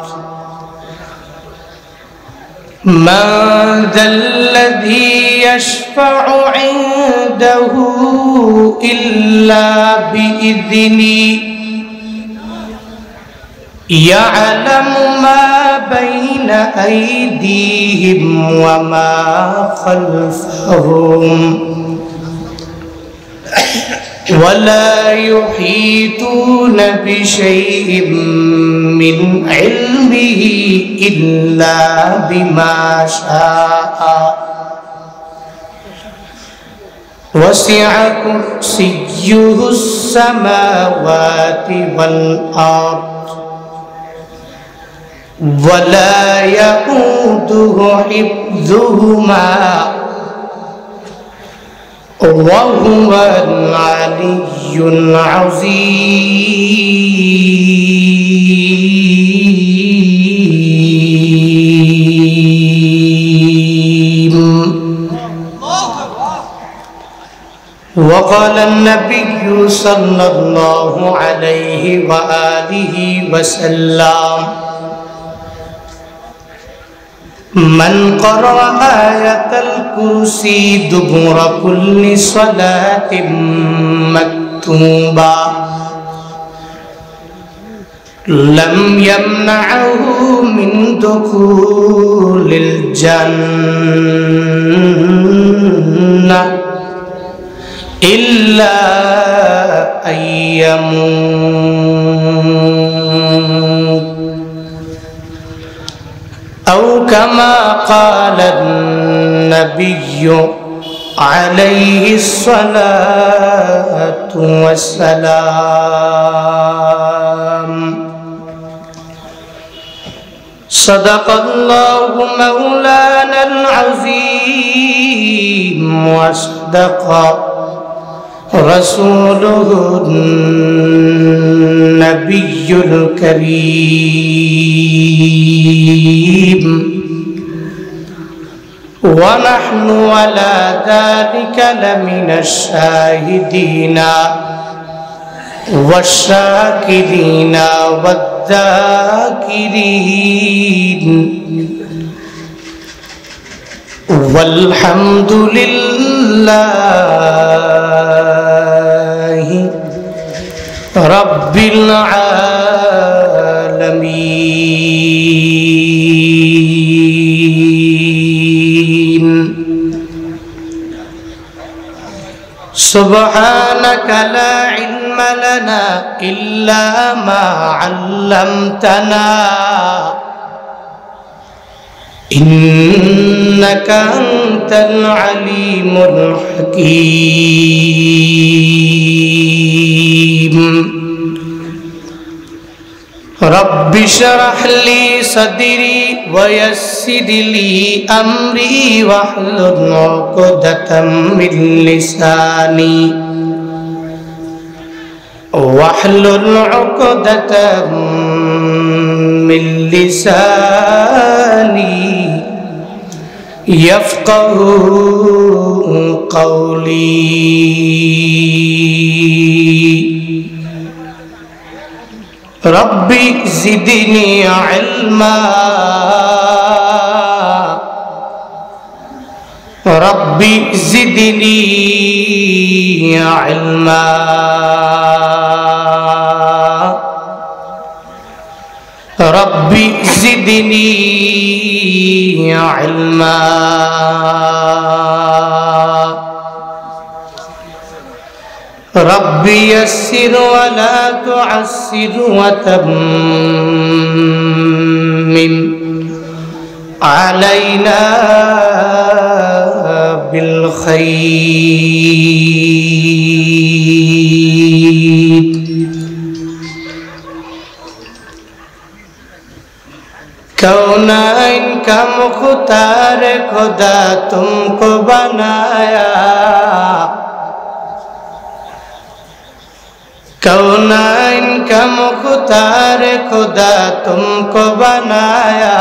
من ذا الذي يشفع عنده إلا بإذنه يعلم ما بين أيديهم وما خلفهم ولا يحيطون بشيء من علمه إلا بما شاء وسع كرسيه السماوات والأرض ولا يؤوده حفظهما وهو العلي العظيم وقال النبي صلى الله عليه وآله وسلم من قرأ آية الكرسي دبر كل صلاة مكتوبة لم يمنعه من دخول الجنة إلا أن يموت أو كما قال النبي عليه الصلاة والسلام صدق الله مولانا العظيم وصدق رسوله النبي الكريم ونحن على ذلك لمن الشاهدين والشاكرين والذاكرين والحمد لله رب العالمين سبحانك لا علم لنا إلا ما علمتنا إنك أنت العليم الحكيم رب اشرح لي صدري ويسر لي أمري واحلل عقدة من لساني يفقه قولي ربي زدني علما ربي زدني علما ربي زدني علما ربي يسر ولا تعسر وتمم علينا بالخير कौनाइन का मुख्तार खुदा तुमको बनाया कौनाइन का मुख्तार खुदा तुमको बनाया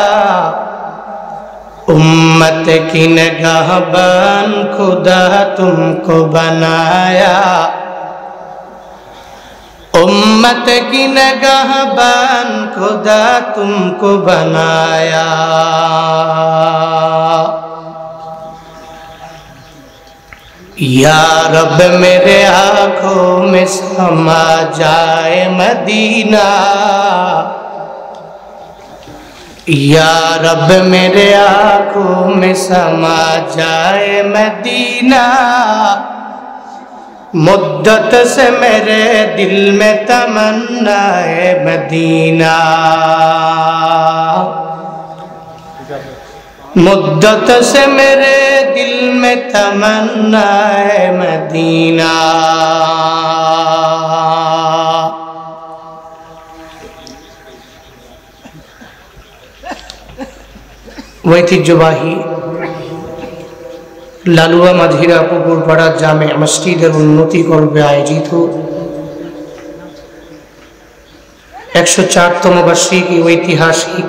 उम्मत की निगाहबान खुदा तुमको बनाया उम्मत की निगाहबान खुदा तुमको बनाया या रब मेरे आँखों में समा जाए मदीना या रब मेरे आँखों में समा जाए मदीना मुद्दत से मेरे दिल में तमन्ना है मदीना मुद्दत से मेरे दिल में तमन्ना है मदीना ঐতিহ্যবাহী লালুয়া মাঝিরা পুকুরপাড়া জামে মসজিদের উন্নতি করবে আয়োজিত 104তম বার্ষিকী ঐতিহাসিক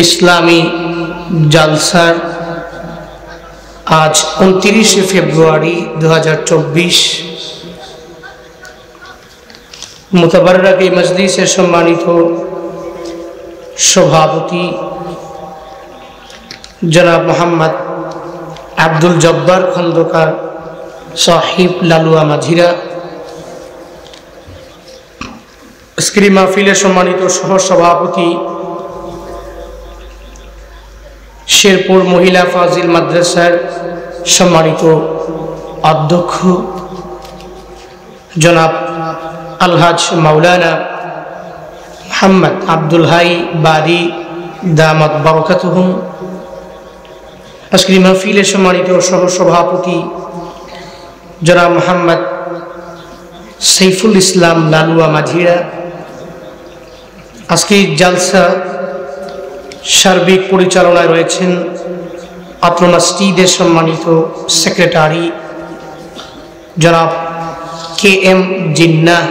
ইসলামী জালসার আজ 29 ফেব্রুয়ারি 2024 মুতাবাররাক এই মজলিসের সম্মানিত সভাপতি जनाब मोहम्मद আব্দুল জব্বার খন্দকার সাহিব লালুয়া মাঝিরা আজকের মাহফিলের সম্মানিত সহ সভাপতি শেরপুর মহিলা ফাজিল মাদ্রাসার সম্মানিত অধ্যক্ষ জনাব আলহাজ মাওলানা মোহাম্মদ আব্দুল হাই বারি দামাত বারাকাতুহুম আজকের মাহফিলের সম্মানিত সহ সভাপতি জনাব মোহাম্মদ সাইফুল ইসলাম লালুয়া মাঝিরা আজকের জালসা সার্বিক পরিচালনায় রয়েছেন অত্র মসজিদের সম্মানিত সেক্রেটারি জনাব কে এম জিন্নাহ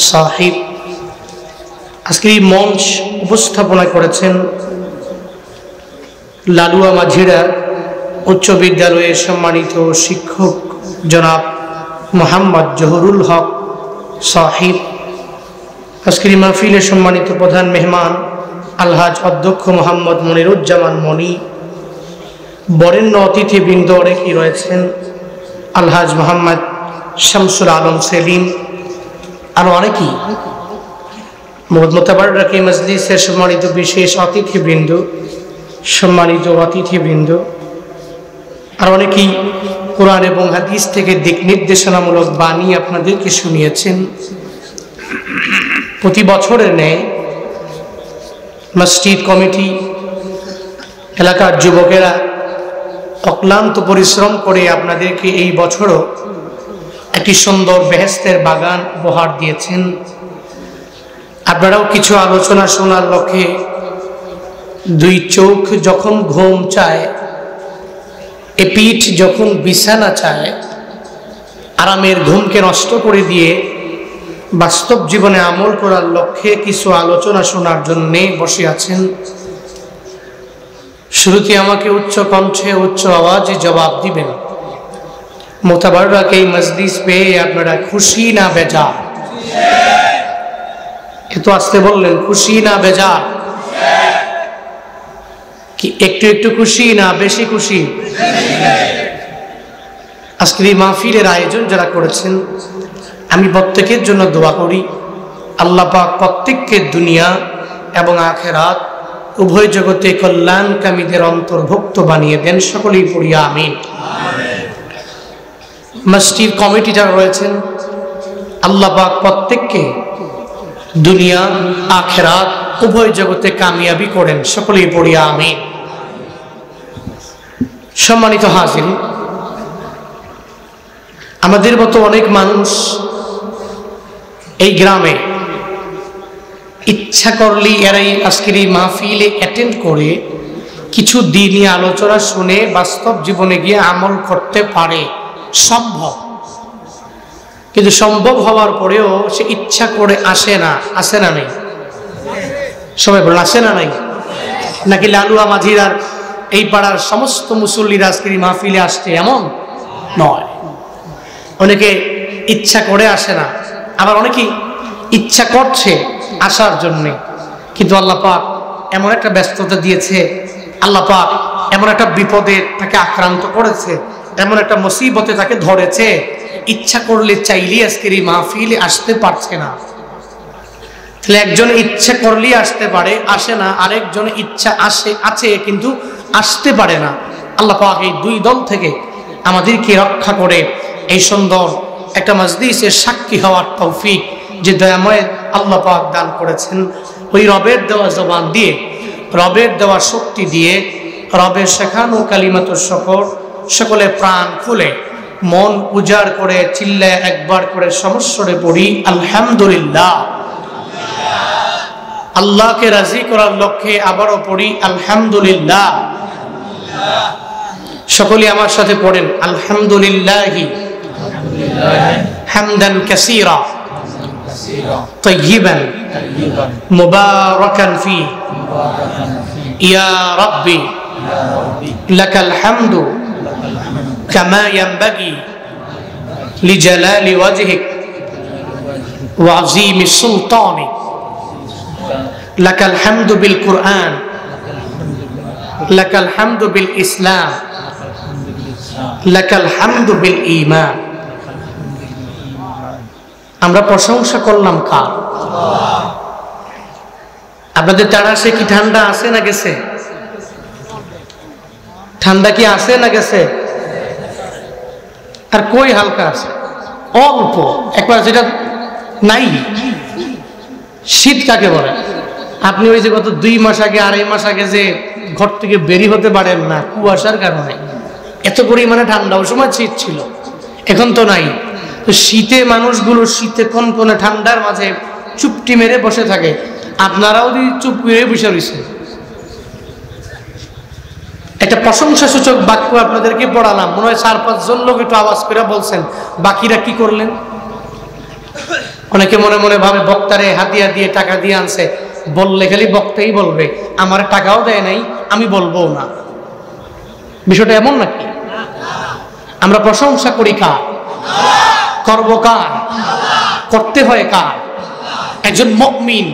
সাহিব আজকের এই মঞ্চ উপস্থাপনা করেছেন লালুয়া মাঝিরা উচ্চ বিদ্যালয়ের সম্মানিত শিক্ষক জনাব মোহাম্মদ জহুরুল হক সাহিব, আজকের মাহফিলের সম্মানিত প্রধান মেহমান আলহাজ অধ্যক্ষ মোহাম্মদ মনিরুজ্জামান মনি, বরেণ্য অতিথিবৃন্দ অনেকেই রয়েছেন, আলহাজ মোহাম্মদ শামসুল আলম সেলিম, আরো অনেকেই, মোতাবাররক মজলিসের সম্মানিত বিশেষ অতিথিবৃন্দ, সম্মানিত অতিথিবৃন্দ, আর অনেকেই কোরআন এবং হাদিস থেকে দিক নির্দেশনামূলক বাণী আপনাদেরকে শুনিয়েছেন। প্রতি বছরের ন্যায় মসজিদ কমিটি, এলাকার যুবকেরা অক্লান্ত পরিশ্রম করে আপনাদেরকে এই বছরও একটি সুন্দর বেহেশতের বাগান উপহার দিয়েছেন। আপনারাও কিছু আলোচনা শোনার লক্ষ্যে দুই চোখ যখন ঘুম চায়, এ পিঠ যখন বিছানা চায়, আরামের ঘুমকে নষ্ট করে দিয়ে বাস্তব জীবনে আমল করার লক্ষ্যে কিছু আলোচনা শোনার জন্যে বসে আছেন। শুরুতে আমাকে উচ্চ কণ্ঠে উচ্চ আওয়াজে জবাব দিবেন, মোতাবাররক এই মজলিস পেয়ে আপনারা খুশি না বেজার? এত আসতে বললেন, খুশি না বেজার? কি একটু একটু খুশি না বেশি খুশি? আজকের এই মাহফিলের আয়োজন যারা করেছেন, আমি প্রত্যেকের জন্য দোয়া করি আল্লাহ পাক প্রত্যেককে দুনিয়া এবং আখিরাত উভয় জগতে কল্যাণকামীদের অন্তর্ভুক্ত বানিয়ে দেন। সকলেই পড়ি আমিন। মসজিদ কমিটি যারা রয়েছেন, আল্লাহ পাক প্রত্যেককে দুনিয়া আখিরাত উভয় জগতে কামিয়াবি করেন। সকলেই পড়ি আমিন। সম্মানিত হাজির, আমাদের মতো অনেক মানুষ এই গ্রামে ইচ্ছা করলেই এরাই আজকের এই মাহফিলে অ্যাটেন্ড করে কিছু দিনই আলোচনা শুনে বাস্তব জীবনে গিয়ে আমল করতে পারে, সম্ভব। কিন্তু সম্ভব হওয়ার পরেও সে ইচ্ছা করে আসে না। আসে না নাই? সবাই বলেন, আসে না নাই? নাকি লালুয়া মাঝির আর এই পাড়ার সমস্ত মুসল্লিরা আজকের এই মাহফিলে আসছে এমন নয়। অনেকে ইচ্ছা করে আসে না, আবার অনেকেই ইচ্ছা করছে আসার জন্যে, কিন্তু আল্লাহ পাক এমন একটা ব্যস্ততা দিয়েছে, আল্লাহ পাক এমন একটা বিপদে তাকে আক্রান্ত করেছে, এমন একটা মুসিবতে তাকে ধরেছে, ইচ্ছা করলে চাইলেই আজকের এই মাহফিলে আসতে পারছে না। তাহলে একজন ইচ্ছা করলেই আসতে পারে, আসে না, আরেকজন ইচ্ছা আছে কিন্তু আসতে পারে না। আল্লাহ পাক এই দুই দল থেকে আমাদেরকে রক্ষা করে এই সুন্দর একটা মজলিসের সাক্ষী হওয়ার তৌফিক যে দয়াময় আল্লাহ পাক দান করেছেন, ওই রবের দেওয়া জবান দিয়ে, রবের দেওয়া শক্তি দিয়ে, রবের শেখানো কালিমাতুশ শুকর সকলে প্রাণ খুলে মন উজাড় করে চিল্লায় একবার করে সমস্বরে পড়ি আলহামদুলিল্লাহ। আল্লাহকে রাজি করার লক্ষ্যে আবারও পড়ি আলহামদুলিল্লাহ। সকলে আমার সাথে পড়েন আলহামদুলিল্লাহি হামদান কাসীরা طيبا مباركا فيه يا ربي لك الحمد كما ينبغي لجلال وجهك وعظيم سلطانك لك الحمد بالقرآن لك الحمد بالإسلام لك الحمد بالإيمان। আমরা প্রশংসা করলাম কার? আপনাদের তাড়াশে কি ঠান্ডা আছে না গেছে? ঠান্ডা কি আছে না গেছে? আর কই হালকা আছে, অল্প একবার, যেটা নাই। শীত কাকে বলে? আপনি ওই যে গত 2 মাস আগে 2.5 মাস আগে যে ঘর থেকে বেরি হতে পারেন না কুয়াশার কারণে, এত পরিমাণে ঠান্ডা, ওই সময় শীত ছিল, এখন তো নাই। তো শীতে মানুষগুলো শীতে কনকনে ঠান্ডার মাঝে চুপটি মেরে বসে থাকে, আপনারাও যদি চুপ মেরে বসে রয়েছেন। একটা প্রশংসা সূচক বাক্য আপনাদেরকে পড়ালাম, মনে হয় 4-5 জন লোক একটু আওয়াজ করে বলছেন, বাকিরা কি করলেন? অনেকে মনে মনে ভাবে বক্তারে হাতিয়া দিয়ে টাকা দিয়ে আনছে, বললে খালি বক্তাই বলবে, আমার টাকাও দেয় নাই, আমি বলবো না। বিষয়টা এমন নাকি? আমরা প্রশংসা করি কার? করব কার? করতে হয় কার? একজন মুমিন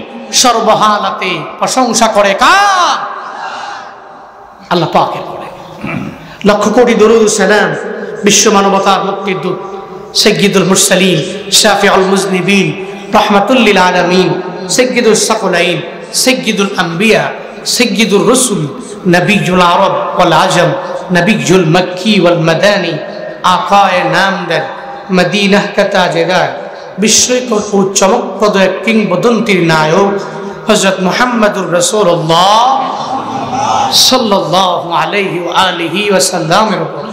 সর্বহালাতে প্রশংসা করে কার? আল্লাহ পাকের করে। লক্ষ কোটি দরুদ ও সালাম বিশ্ব মানবতার মুক্তির দূত সাইয়্যিদুল মুরসালিন শাফিউল মুজনিবিন রাহমাতুল লিল আলামিন সাইয়্যিদুস সাকলাইন সাইয়্যিদুল আম্বিয়া সাইয়্যিদুর রাসূল নবিয়ুল আরব ওয়াল আজম নবিয়ুল মক্কি ওয়াল মাদানী আকায়ে নামদার মদিনাহ কা তাজদার বিশ্বকর ও চমকপ্রদ এক কিংবদন্তির নায়ক হযরত মুহাম্মদুর রাসূলুল্লাহ সাল্লাল্লাহু আলাইহি ওয়া আলিহি ওয়াসাল্লামের উপর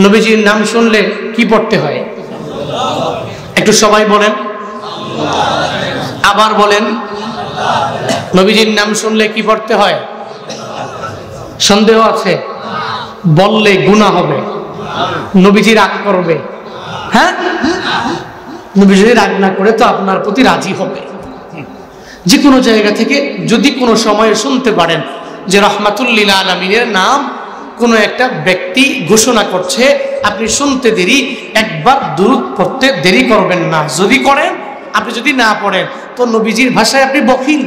নবীজির নাম শুনলে কি পড়তে হয়? একটু সবাই বলেন, আবার বলেন। নবীজির নাম শুনলে কি পড়তে হয়? সন্দেহ আছে? বললে গুনাহ হবে, নবীজি রাগ করবে। হ্যাঁ, নবীজি রাগ না করে তো আপনার প্রতি রাজি হবে। যে কোনো জায়গা থেকে যদি কোনো সময়ে শুনতে পারেন যে রাহমাতুল লিল আলামিনের নাম কোনো একটা ব্যক্তি ঘোষণা করছে, আপনি শুনতে দেরি, একবার দুরূদ পড়তে দেরি করবেন না। যদি করেন, আপনি যদি না পড়েন তো নবীজির ভাষায় আপনি বখিল,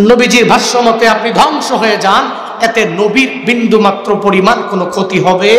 নবীজির ভাষ্য মতে আপনি ধ্বংস হয়ে যান। এতে নবীর বিন্দু মাত্র পরিমাণ কোনো ক্ষতি হবে